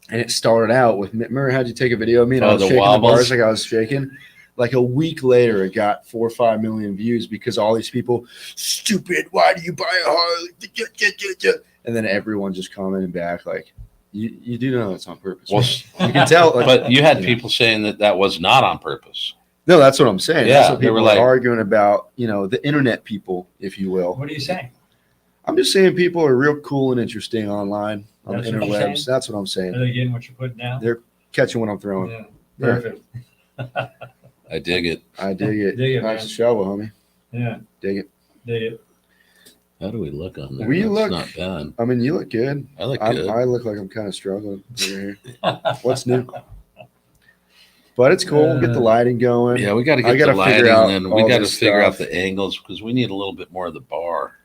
it started out with, remember, how'd you take a video of me? And I was shaking the bars like I was shaking. Like a week later, it got 4 or 5 million views because all these people, stupid, why do you buy a Harley? And then everyone just commented back like, you do know it's on purpose. Well, you can tell. Like, but you had people saying that was not on purpose. No, that's what I'm saying. Yeah, that's what people were arguing about, the internet people, if you will. What are you saying? I'm just saying people are real cool and interesting online on the interwebs. That's what I'm saying. Are they getting what you're putting down? They're catching what I'm throwing. Yeah. Perfect. I dig it. I dig it. Nice shovel, homie. Yeah. Dig it. Dig it. How do we look on there? We look not bad. I mean, you look good. I look good. I look like I'm kind of struggling over here. What's new? But it's cool. Get the lighting going. Yeah, we got to get the lighting, and then we got to figure out the angles because we need a little bit more of the bar.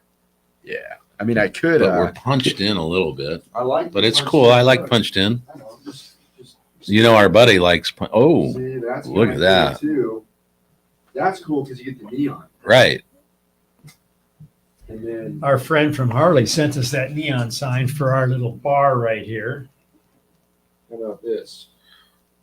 Yeah. I mean, I could. But we're punched in a little bit. I like. But it's cool. I like punched in. I know. Our buddy likes. See, that's look at that. Too. That's cool because you get the neon. Right. And then our friend from Harley sent us that neon sign for our little bar right here. How about this?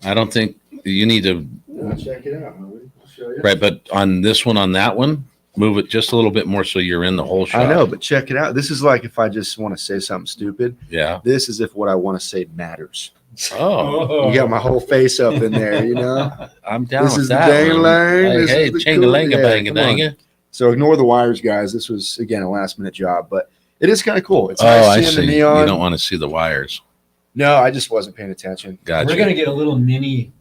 I don't think you need to. No, check it out. I'll show you. Right, but on this one, on that one, move it just a little bit more so you're in the whole shot. I know, but check it out. This is like if I just want to say something stupid. Yeah. This is if what I want to say matters. Oh, You got my whole face up in there, you know? I'm down This with is the that. dang one. line. Hey, This hey, is the ching-a-ling-a, cool- yeah, bang-a, come on. dang-a. So ignore the wires, guys. This was, again, a last-minute job, but it is kind of cool. It's Oh, nice I seeing the see. neon. You don't want to see the wires. No, I just wasn't paying attention. Gotcha. We're gonna get a little mini,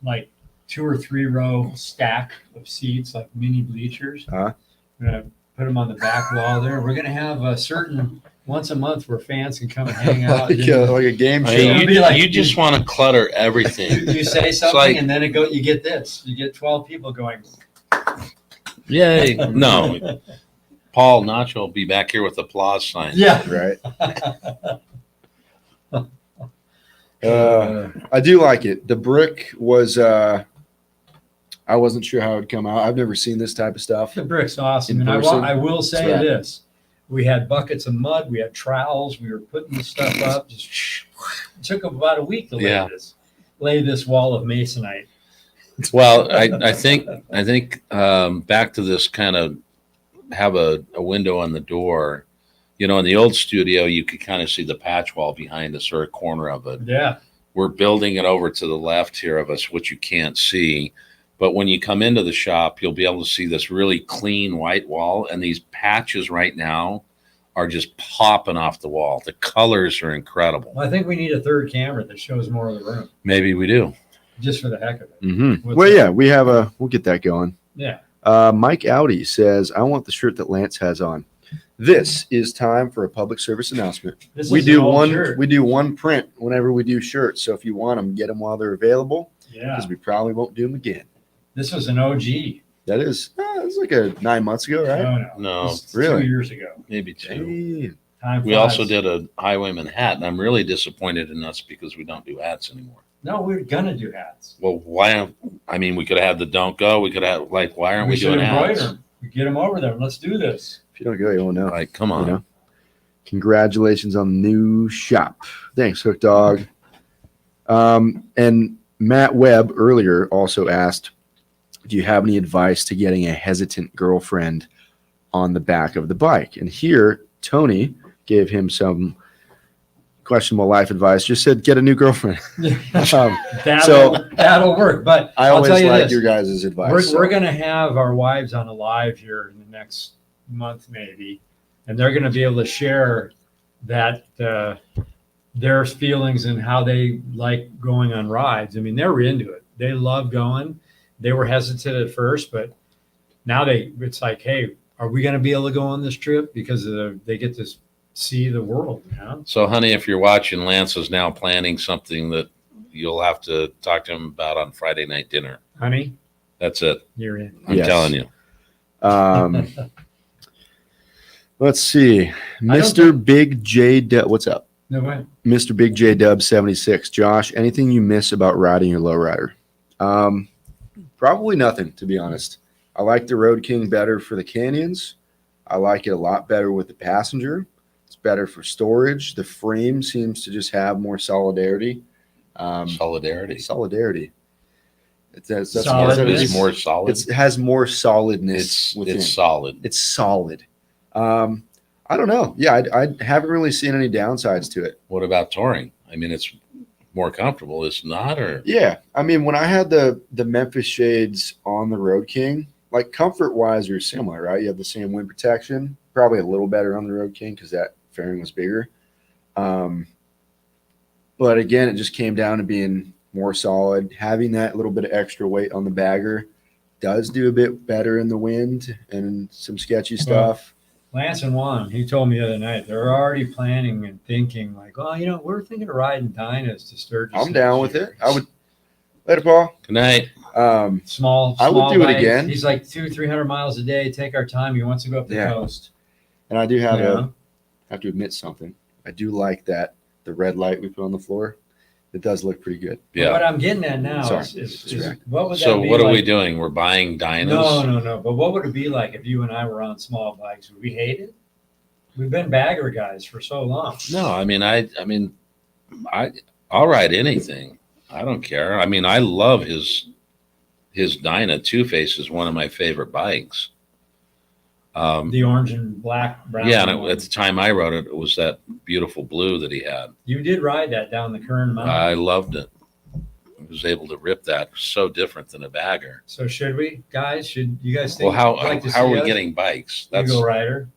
like 2 or 3 row stack of seats, like mini bleachers. Uh-huh. We're gonna put them on the back wall there. We're gonna have a certain once a month where fans can come and hang out. like a game I show. mean, It'll you, be like- you just want to clutter everything. You say something like- and then you get this. You get 12 people going. Yay. No. Paul Nacho will be back here with applause signs. Yeah. Right. I do like it. The brick was I wasn't sure how it would come out. I've never seen this type of stuff. The brick's awesome. In And person? I will say Right. this. We had buckets of mud. We had trowels. We were putting this stuff up. Just it took about a week to Yeah. lay this wall of masonite. Well, I think back to this kind of have a window on the door. You know, in the old studio, you could kind of see the patch wall behind us or a corner of it. Yeah. We're building it over to the left here of us, which you can't see. But when you come into the shop, you'll be able to see this really clean white wall. And these patches right now are just popping off the wall. The colors are incredible. Well, I think we need a third camera that shows more of the room, Maybe we do. just for the heck of it. Mm-hmm. What's Well, that? yeah, we'll get that going. Yeah. Mike Audi says, I want the shirt that Lance has on. This is time for a public service announcement. This We is do an old one. shirt. We do one print whenever we do shirts. So if you want them, get them while they're available, Yeah. because we probably won't do them again. This was an OG. That is, it's like 9 months ago, right? No. No, This is really? 2 years ago. maybe two. Damn. Time We also flies. did a Highwayman hat, and I'm really disappointed in us because we don't do hats anymore. No, we're gonna do hats. Well, why? I mean, we could have had the don't go. We could have why aren't we should doing embroider hats? them. We get them over there. Let's do this. If you don't go, you won't know. Like, come You on. know? Congratulations on the new shop. Thanks, Hook Dog. And Matt Webb earlier also asked, do you have any advice to getting a hesitant girlfriend on the back of the bike? And here, Tony gave him some questionable life advice. Just said, get a new girlfriend. That'll work. But I I'll always tell you like this. your guys' advice. We're going to have our wives on a live here in the next month, maybe, and they're going to be able to share that their feelings and how they like going on rides. I mean, they're into it. They love going. They were hesitant at first, but now it's like, hey, are we going to be able to go on this trip because they get to see the world? You know? So, honey, if you're watching, Lance is now planning something that you'll have to talk to him about on Friday night dinner. Honey, That's it. you're in. I'm Yes. telling you. Let's see. Mr. Big J Dub. What's up? No way. Mr. Big J Dub 76. Josh, anything you miss about riding your lowrider? Probably nothing, to be honest. I like the Road King better for the canyons. I like it a lot better with the passenger. It's better for storage. The frame seems to just have more solidarity. Solidarity. Solidarity. That's Solid. It's more solid. it has more solidness within. It's solid. It's solid. I don't know. Yeah, I haven't really seen any downsides to it. What about touring? I mean, it's more comfortable. It's not, or Yeah, I mean, when I had the Memphis shades on the Road King, like comfort-wise, you're similar, right? You have the same wind protection, probably a little better on the Road King because that fairing was bigger. But again, it just came down to being more solid. Having that little bit of extra weight on the bagger does do a bit better in the wind and some sketchy stuff. Lance and Juan, he told me the other night, they're already planning and thinking like, oh, we're thinking of riding Dynas to Sturgis. I'm down with it. I would. Later, Paul. good night. Small I would do it bike. again. He's like 200-300 miles a day. Take our time. He wants to go up the Yeah. coast. And I do have Yeah. have to admit something. I do like that the red light we put on the floor. It does look pretty good. But Yeah. what I'm getting at now Sorry. is Distracted. what would that So be what are we like- doing? We're buying Dynas. No. But what would it be like if you and I were on small bikes? Would we hate it? We've been bagger guys for so long. No, I mean, I'll ride anything. I don't care. I mean, I love his Dyna Two Face is one of my favorite bikes. The orange and black, brown. Yeah, and one. at the time I wrote it, it was that beautiful blue that he had. You did ride that down the Kern Mountain. I loved it. I was able to rip that. So different than a bagger. So should we, guys? Should you guys think? Well, like to how are see we us? getting bikes? That's EagleRider.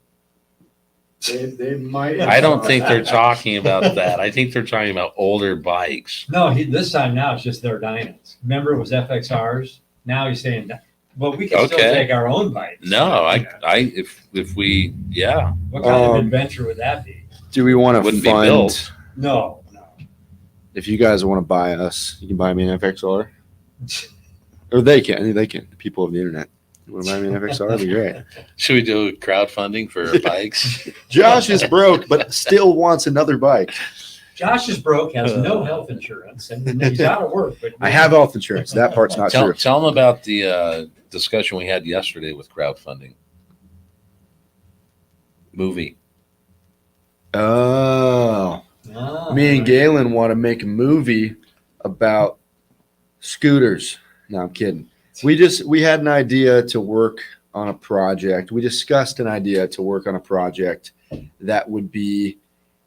They might. I don't think they're talking about that. I think they're talking about older bikes. No, this time now it's just their dynos. Remember, it was FXRs. Now he's saying, well, we can still Okay. take our own bikes. No, if we, yeah, What kind of adventure would that be? Do we want to wouldn't be fund? built. No, no. If you guys want to buy us, you can buy me an FXR, or they can. They can. People of the internet. You want to buy me an FXR? That'd be great. Should we do crowdfunding for bikes? Josh is broke, but still wants another bike. Josh is broke, has no health insurance, and he's out of work. But I have health insurance. That part's not true. Tell them about the discussion we had yesterday with crowdfunding. Movie. Oh, Ah, me and Galen want to make a movie about scooters. No, I'm kidding. We had an idea to work on a project. We discussed an idea to work on a project that would be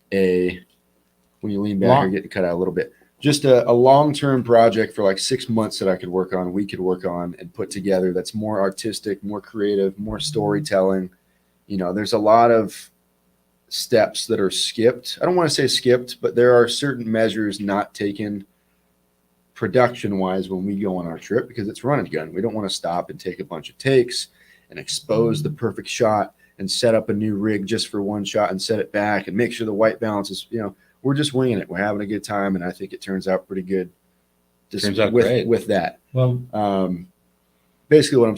when you lean back, you're getting cut out a little bit. Just a long-term project for like 6 months that I could work on, we could work on and put together that's more artistic, more creative, more storytelling. You know, there's a lot of steps that are skipped. I don't want to say skipped, but there are certain measures not taken production-wise when we go on our trip because it's run and gun. We don't want to stop and take a bunch of takes and expose the perfect shot and set up a new rig just for one shot and set it back and make sure the white balance is, we're just winging it. We're having a good time, and I think it turns out pretty good. Just Turns out great. With that. well, Basically what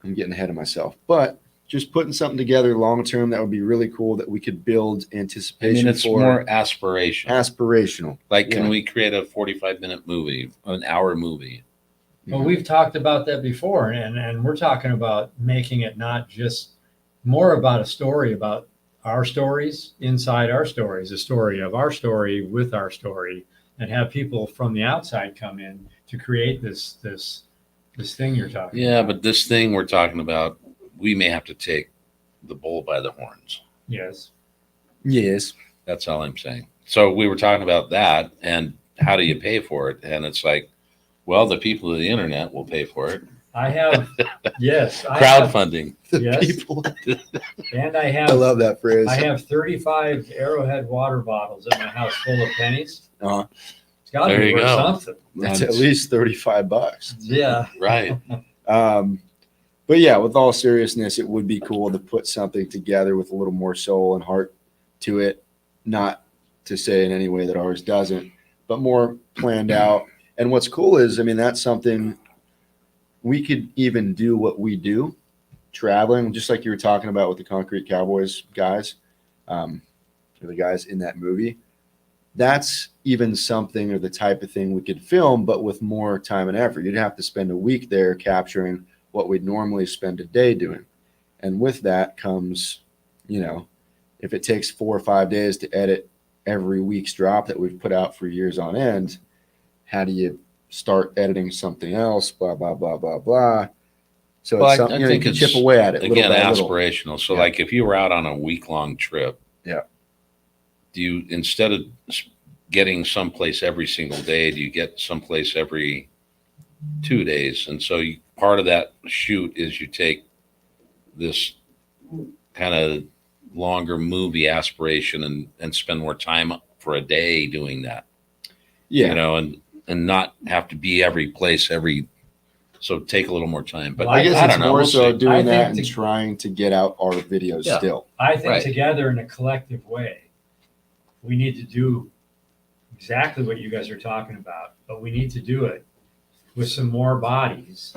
I'm getting ahead of myself, but just putting something together long-term that would be really cool that we could build I anticipation mean, it's for. more aspirational. Aspirational. Like, can yeah. we create a 45-minute movie, an hour movie? well, we've talked about that before, and we're talking about making it not just more about a story about our stories inside our stories, a story of our story with our story, and have people from the outside come in to create this thing you're talking Yeah, about. but this thing we're talking about, we may have to take the bull by the horns. Yes. Yes. That's all I'm saying. So we were talking about that, and how do you pay for it? And it's like, well, the people of the internet will pay for it. I have, yes. I have, Crowdfunding. The Yes. people. and I I have, love that phrase. I have 35 Arrowhead water bottles in my house full of pennies. Uh-huh. It's got to There be you worth go. something. That's at least $35. Yeah. Right. But yeah, with all seriousness, it would be cool to put something together with a little more soul and heart to it. Not to say in any way that ours doesn't, but more planned out. And what's cool is, I mean, that's something we could even do what we do, traveling, just like you were talking about with the Concrete Cowboys guys, or the guys in that movie. That's even something or the type of thing we could film, but with more time and effort. You'd have to spend a week there capturing what we'd normally spend a day doing. And with that comes, if it takes 4 or 5 days to edit every week's drop that we've put out for years on end, how do you start editing something else? Blah, blah, blah, blah, blah. So Well, it's something you can chip away at it. Again, little by little. aspirational. So Yeah. like if you were out on a week-long trip, Yeah. do you, instead of getting someplace every single day, do you get someplace every 2 days? And so part of that shoot is you take this kind of longer movie aspiration and spend more time for a day doing that. Yeah. And not have to be every place so take a little more time. But Well, I guess I it's don't know. more We'll so see. doing I that think and trying to get out our videos Yeah. still. I think Right. together in a collective way, we need to do exactly what you guys are talking about, but we need to do it with some more bodies.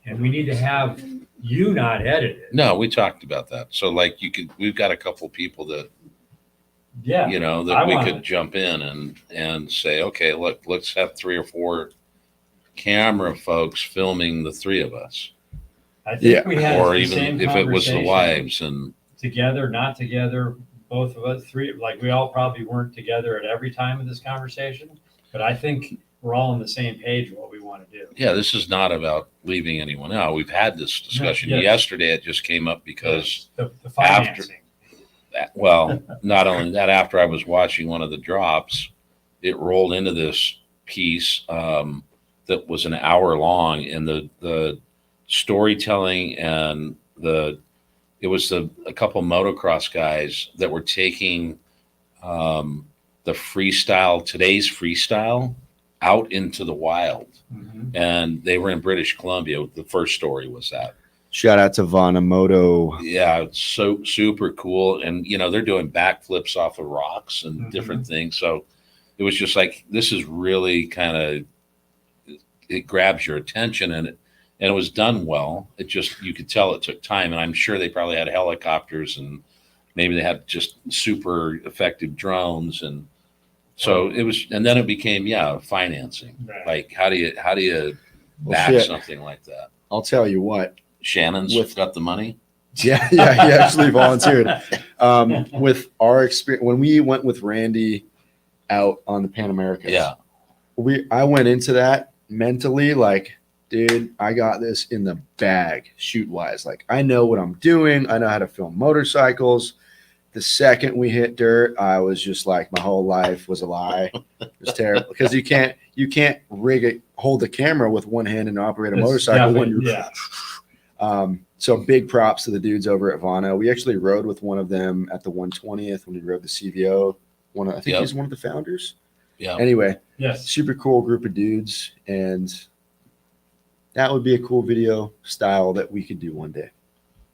And we need to have you not edit it. No, we talked about that. So like we've got a couple people that, Yeah. that I we want could it. jump in and say, okay, look, let's have 3 or 4 camera folks filming the 3 of us, I think Yeah. we had or the even same if it was the conversation. wives and Together, not together, both of us, 3, like we all probably weren't together at every time of this conversation. But I think we're all on the same page of what we want to do. Yeah, this is not about leaving anyone out. We've had this discussion. Yes. Yesterday. It just came up because, The financing. well, not only that, after I was watching one of the drops, it rolled into this piece that was an hour long, and the storytelling and it was a couple motocross guys that were taking the today's freestyle out into the wild. Mhm. And they were in British Columbia. The first story was that. Shout out to Vanamoto. Yeah, it's so super cool. And, they're doing backflips off of rocks and Mhm. different things. So it was just like, this is really it grabs your attention, and it was done well. It just, you could tell it took time. And I'm sure they probably had helicopters, and maybe they had just super effective drones. And so it was, and then it became, financing. Right. Like, how do you Well, back shit. something like that? I'll tell you what. Shannon's got the money. Yeah, he actually volunteered. With our experience, when we went with Randy out on the Pan Americas, Yeah. I went into that mentally like, dude, I got this in the bag, shoot wise. Like, I know what I'm doing. I know how to film motorcycles. The second we hit dirt, I was just like, my whole life was a lie. It was terrible because you can't hold the camera with one hand and operate a motorcycle when you're. Yeah. So big props to the dudes over at Vana. We actually rode with one of them at the 120th when we rode the CVO. I think he's one of the founders. Yeah. Anyway, Yes. super cool group of dudes, and that would be a cool video style that we could do one day.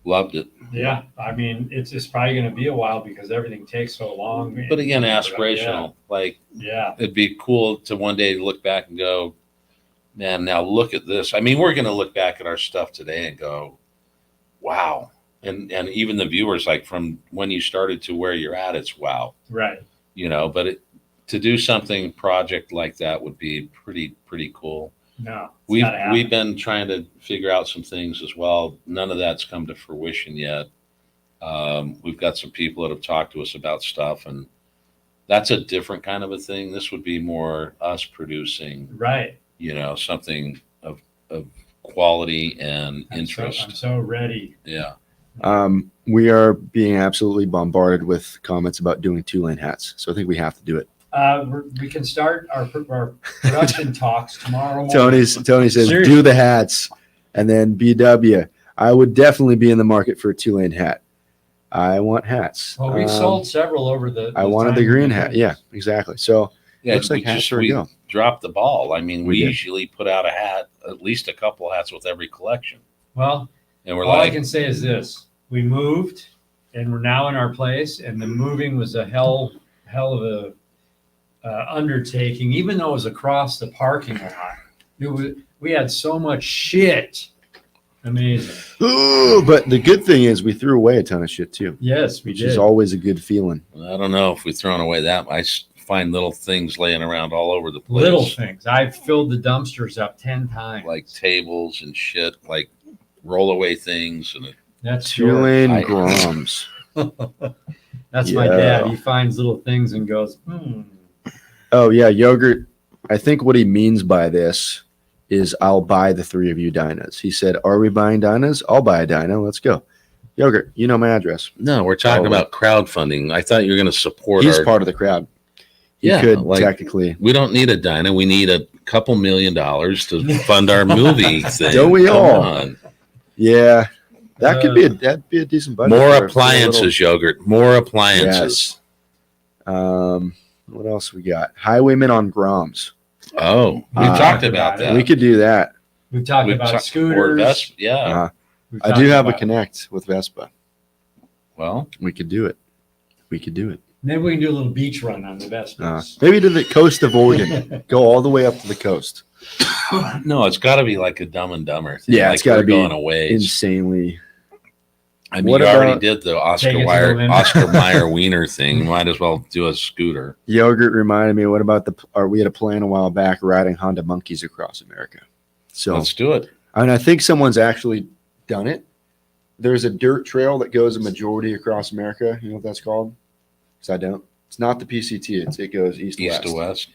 Loved it. Yeah. I mean, it's probably going to be a while because everything takes so long. But again, aspirational. Like, Yeah. it'd be cool to one day look back and go, man, now look at this. I mean, we're going to look back at our stuff today and go, wow. And even the viewers, like, from when you started to where you're at, it's wow. Right. But to do something project like that would be pretty cool. No. We've been trying to figure out some things as well. None of that's come to fruition yet. We've got some people that have talked to us about stuff, and that's a different kind of a thing. This would be more us producing, Right. something of quality and interest. I'm so ready. Yeah. We are being absolutely bombarded with comments about doing 2-lane hats, so I think we have to do it. We can start our production talks tomorrow morning. Tony says, Seriously. do the hats, and then BW. I would definitely be in the market for a 2-lane hat. I want hats. Well, we've sold several over the. I wanted the green hat. Yeah, exactly. So Yeah, looks like hats are a go. Dropped the ball. I mean, we We did. usually put out a hat, at least a couple hats with every collection. Well, And we're all I like, can say is this: we moved, and we're now in our place. And the moving was a hell of a undertaking, even though it was across the parking lot. We had so much shit. Amazing. Ooh, but the good thing is we threw away a ton of shit too, Yes, we which did. is always a good feeling. I don't know if we've thrown away that. I find little things laying around all over the place. Little things. I've filled the dumpsters up 10 times. Like tables and shit, like rollaway things. And That's 2-lane I- Groms. That's my Yeah. dad. He finds little things and goes, Oh yeah, yogurt. I think what he means by this is I'll buy the 3 of you dynas. He said, "Are we buying dynas? I'll buy a dyna. Let's go." Yogurt, you know my address. no, we're talking Oh, about crowdfunding. I thought you were going to support He's our. part of the crowd. He Yeah, could like- technically. We don't need a dyna. We need a couple $1 million to fund our movie thing. Don't we Come all? on. Yeah, that'd be a decent budget. More for a appliances, yogurt. More little- appliances. Yes. What else we got? Highwaymen on Groms. Oh, we've talked about that. We could do that. we've talked We've about talked- or scooters. Vespa, yeah. Uh, We've I talked do have a about- connect with Vespa. Well, We could do it. We could do it. Maybe we can do a little beach run on the Vespas. Maybe to the coast of Oregon. Go all the way up to the coast. no, it's got to be like a Dumb and Dumber thing. Yeah, like it's gotta we're be going away. Insanely. I mean, What you already about- did the Take it to the limit. Oscar Mayer Wiener thing. Might as well do a scooter. Yogurt reminded me. What about we had a plan a while back riding Honda Monkeys across America. So Let's do it. and I think someone's actually done it. There's a dirt trail that goes a majority across America. You know what that's called? Because I don't. It's not the PCT. It goes east to East west. to west.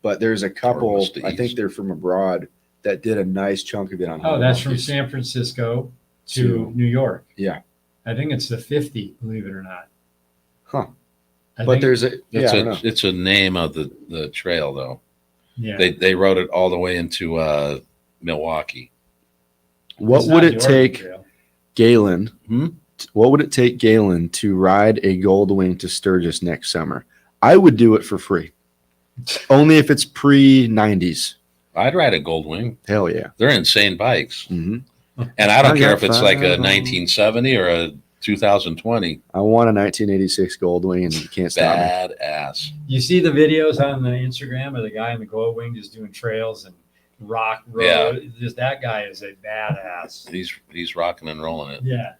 but there's a couple, west to I think east. they're from abroad, that did a nice chunk of it on Oh, home that's from monkeys. San Francisco To- to New York. Yeah. I think it's the 50, believe it or not. Huh. I But think- there's a, yeah, I don't know. It's a name of the trail though. yeah. They rode it all the way into Milwaukee. What It's would not it the Oregon take Trail. Galen? Hmm? What would it take Galen to ride a Goldwing to Sturgis next summer? I would do it for free. Only if it's pre-90s. I'd ride a Goldwing. Hell yeah. They're insane bikes. hmm And I don't I care got if it's like a 5 1970 or a 2020. I want a 1986 Goldwing, and you can't stop me. Badass. You see the videos on the Instagram of the guy in the glow wing just doing trails and rock road. Yeah. Just that guy is a badass. He's rocking and rolling it. Yeah.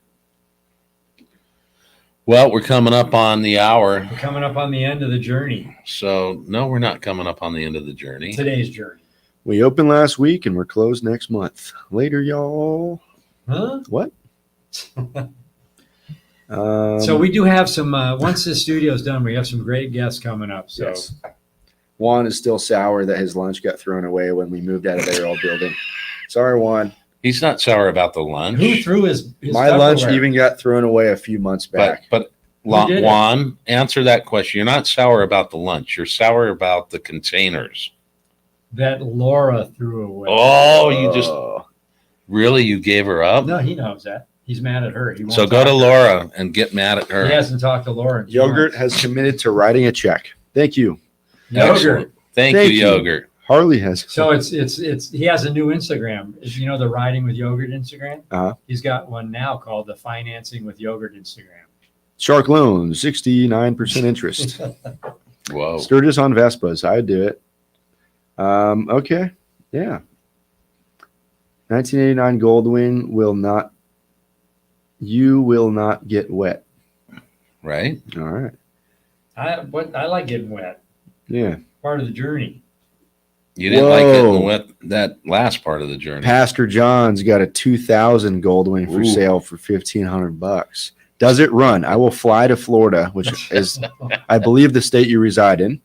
Well, we're coming up on the hour. We're coming up on the end of the journey. So no, we're not coming up on the end of the journey. Today's journey. We opened last week, and we're closed next month. Later, y'all. Huh? What? So we do have some, once the studio's done, we have some great guests coming up. So Yes. Juan is still sour that his lunch got thrown away when we moved out of their old building. Sorry, Juan. He's not sour about the lunch. who threw his My lunch Tupperware? even got thrown away a few months back. But Who did it? Juan, answer that question. You're not sour about the lunch. You're sour about the containers. that Laura threw away. Oh, you just Oh. really you gave her up. No, he knows that. He's mad at her. He won't So go talk to her. Laura and get mad at her. He hasn't talked to Laura. in 2 Yogurt months. has committed to writing a check. Thank you. Yogurt. Excellent. Thank Thank you, you. Yogurt. Harley has. So it's he has a new Instagram. You know the Riding with Yogurt Instagram? Uh-huh. He's got one now called the Financing with Yogurt Instagram. Shark Loan, 69% interest. Whoa. Sturgis on Vespas. I'd do it. Okay. Yeah. 1989 Goldwing will not. You will not get wet. Right? All right. I like getting wet. Yeah. Part of the journey. You didn't like it in the Whoa. wet that last part of the journey. Pastor John's got a 2000 Goldwing for Ooh. sale for $1,500. Does it run? I will fly to Florida, which is, I believe, the state you reside in,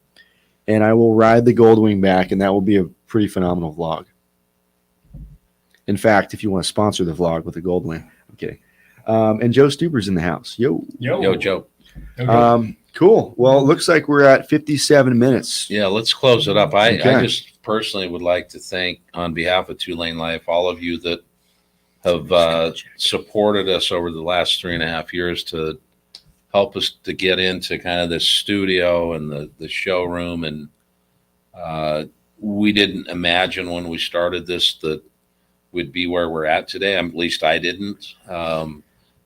and I will ride the Goldwing back, and that will be a pretty phenomenal vlog. In fact, if you want to sponsor the vlog with a Goldwing, I'm kidding. And Joe Stuber's in the house. Yo. Yo, Joe. Okay. Cool. Well, it looks like we're at 57 minutes. Yeah, let's close it up. I Okay. just personally would like to thank, on behalf of 2LaneLIVE, all of you that have supported us over the last 3.5 years to help us to get into kind of this studio and the showroom. And we didn't imagine when we started this that we'd be where we're at today. At least I didn't.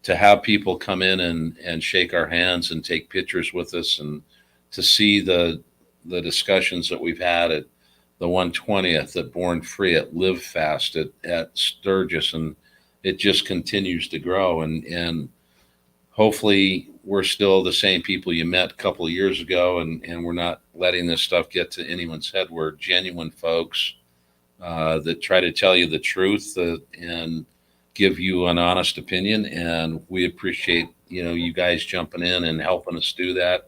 To have people come in and shake our hands and take pictures with us, and to see the discussions that we've had at the 120th, at Born Free, at Live Fast, at Sturgis, and it just continues to grow. And hopefully we're still the same people you met a couple of years ago, and we're not letting this stuff get to anyone's head. We're genuine folks that try to tell you the truth and give you an honest opinion, and we appreciate you guys jumping in and helping us do that.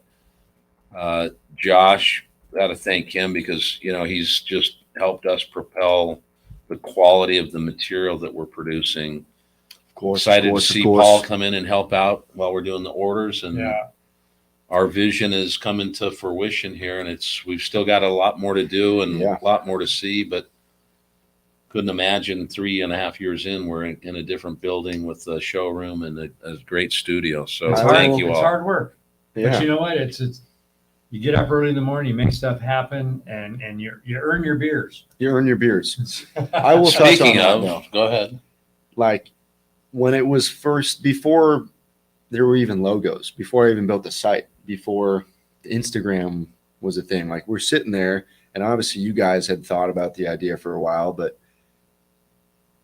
Josh, got to thank him because he's just helped us propel the quality of the material that we're producing. Of course. Excited to see Paul come in and help out while we're doing the orders, and Yeah. our vision is coming to fruition here, and we've still got a lot more to do and Yeah. a lot more to see, but couldn't imagine 3.5 years in, we're in a different building with a showroom and a great studio. So It's hard. thank you It's all. hard work. Yeah. But you know what? It's you get up early in the morning, you make stuff happen, and you earn your beers. You earn your beers. I will touch on Speaking that, of, though. go ahead. Like when it was first, before there were even logos, before I even built the site, before Instagram was a thing, like we're sitting there, and obviously you guys had thought about the idea for a while, but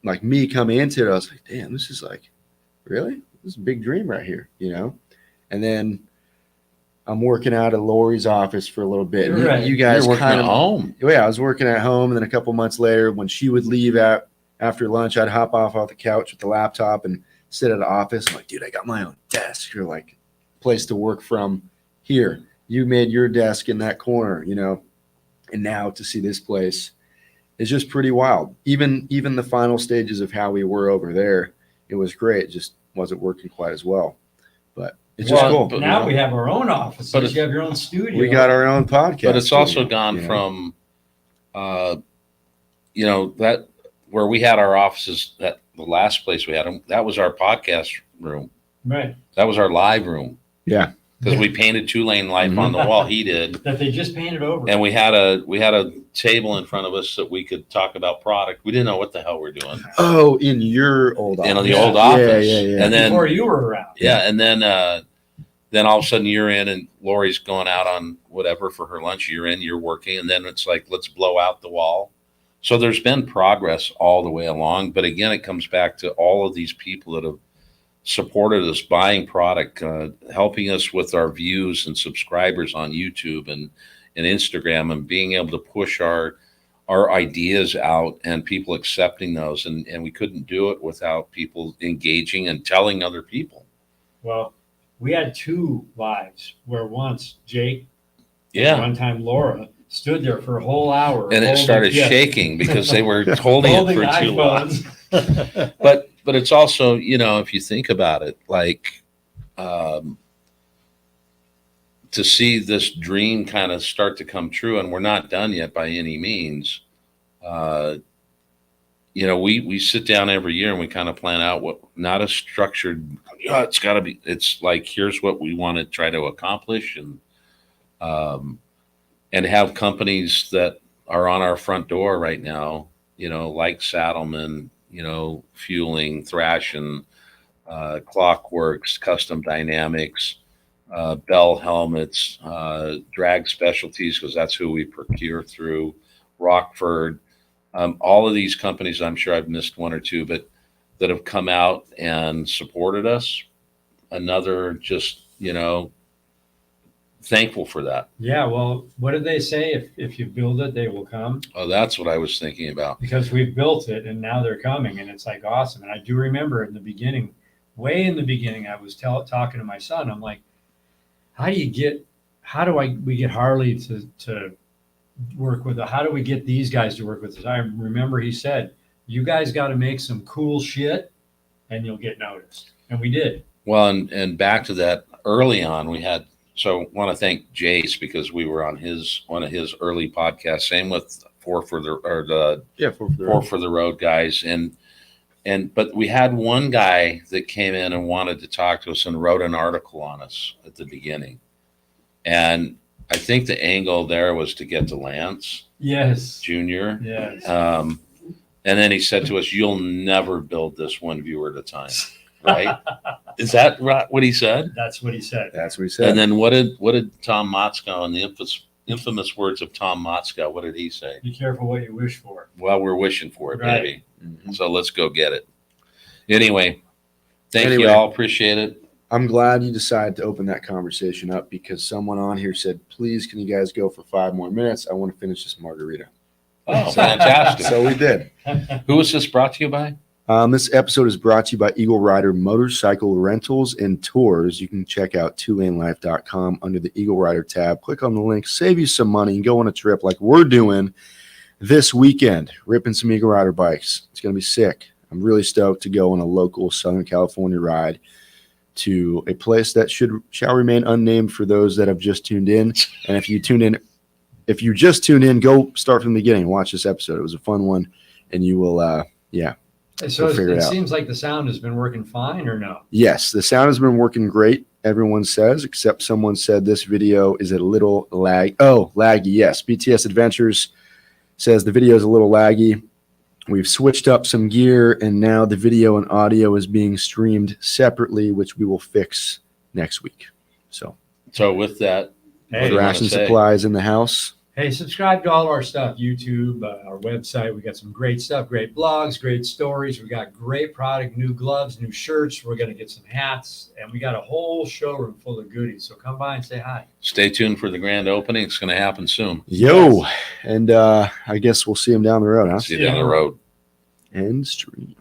like me coming into it, I was like, damn, this is like, really? This is a big dream right here, And then I'm working out of Lori's office for a little bit. And Right. you guys You're working kind at of, home. yeah, I was working at home, and then a couple months later, when she would leave after lunch, I'd hop off the couch with the laptop and sit at the office. I'm like, dude, I got my own desk or like place to work from here. You made your desk in that corner, And now to see this place is just pretty wild. Even the final stages of how we were over there, it was great. It just wasn't working quite as well. But it's just cool. But now we have our own office. But you have your own studio. We got our own podcast. But it's also gone from, that where we had our offices, that the last place we had them, that was our podcast room. Right. That was our live room. Yeah. Because we painted 2LaneLIVE on the wall. He did. That they just painted over. And we had a table in front of us that we could talk about product. We didn't know what the hell we're doing. Oh, in your old office. In the old office. Yeah. And then before you were around. Yeah, and then all of a sudden you're in and Lori's going out on whatever for her lunch. You're in, you're working, and then it's like, let's blow out the wall. So there's been progress all the way along. But again, it comes back to all of these people that have supported us, buying product, helping us with our views and subscribers on YouTube and Instagram, and being able to push our ideas out and people accepting those. And we couldn't do it without people engaging and telling other people. Well, we had 2 lives where once Jake, and one time Laura, stood there for a whole hour. And it started shaking because they were holding it for too long. But it's also, if you think about it, like to see this dream kind of start to come true, and we're not done yet by any means. We sit down every year and we kind of plan out what, not a structured, it's got to be, it's like, here's what we want to try to accomplish, and have companies that are on our front door right now, like Saddleman, Feuling, Thrashin, Klock Werks, Custom Dynamics, Bell Helmets, Drag Specialties, because that's who we procure through, Rockford. All of these companies, I'm sure I've missed one or two, but that have come out and supported us. Another just, thankful for that. Yeah, well, what did they say? If you build it, they will come. Oh, that's what I was thinking about. Because we've built it and now they're coming, and it's like awesome. And I do remember in the beginning, way in the beginning, I was talking to my son. I'm like, how do we get Harley to work with us? How do we get these guys to work with us? I remember he said, you guys got to make some cool shit and you'll get noticed. And we did. Well, and back to that, early on, we had, so want to thank Jace because we were on one of his early podcasts. Same with Four for the Road guys. But we had one guy that came in and wanted to talk to us and wrote an article on us at the beginning. And I think the angle there was to get to Lance. Yes. Junior. Yes. And then he said to us, you'll never build this one viewer at a time. Right? Is that right, what he said? That's what he said. And then what did Tom Motzko, in the infamous words of Tom Motzko, what did he say? Be careful what you wish for. Well, we're wishing for it, right. Baby. Mm-hmm. So let's go get it. Anyway, thank you all. Appreciate it. I'm glad you decided to open that conversation up because someone on here said, please, can you guys go for 5 more minutes? I want to finish this margarita. Oh, fantastic. So we did. Who was this brought to you by? This episode is brought to you by EagleRider Motorcycle Rentals and Tours. You can check out 2LaneLIVE.com under the EagleRider tab. Click on the link, save you some money, and go on a trip like we're doing this weekend, ripping some EagleRider bikes. It's going to be sick. I'm really stoked to go on a local Southern California ride to a place that shall remain unnamed for those that have just tuned in. And if you just tuned in, go start from the beginning and watch this episode. It was a fun one, and you will, So it seems like the sound has been working fine, or no? Yes, the sound has been working great, everyone says, except someone said this video is a little laggy. Yes, BTS Adventures says the video is a little laggy. We've switched up some gear, and now the video and audio is being streamed separately, which we will fix next week. So with that, Thrashin Supply is in the house. Hey, subscribe to all our stuff, YouTube, our website. We got some great stuff, great blogs, great stories. We got great product, new gloves, new shirts. We're going to get some hats, and we got a whole showroom full of goodies. So come by and say hi. Stay tuned for the grand opening. It's going to happen soon. Yo, and I guess we'll see him down the road, huh? See you down the road. End stream.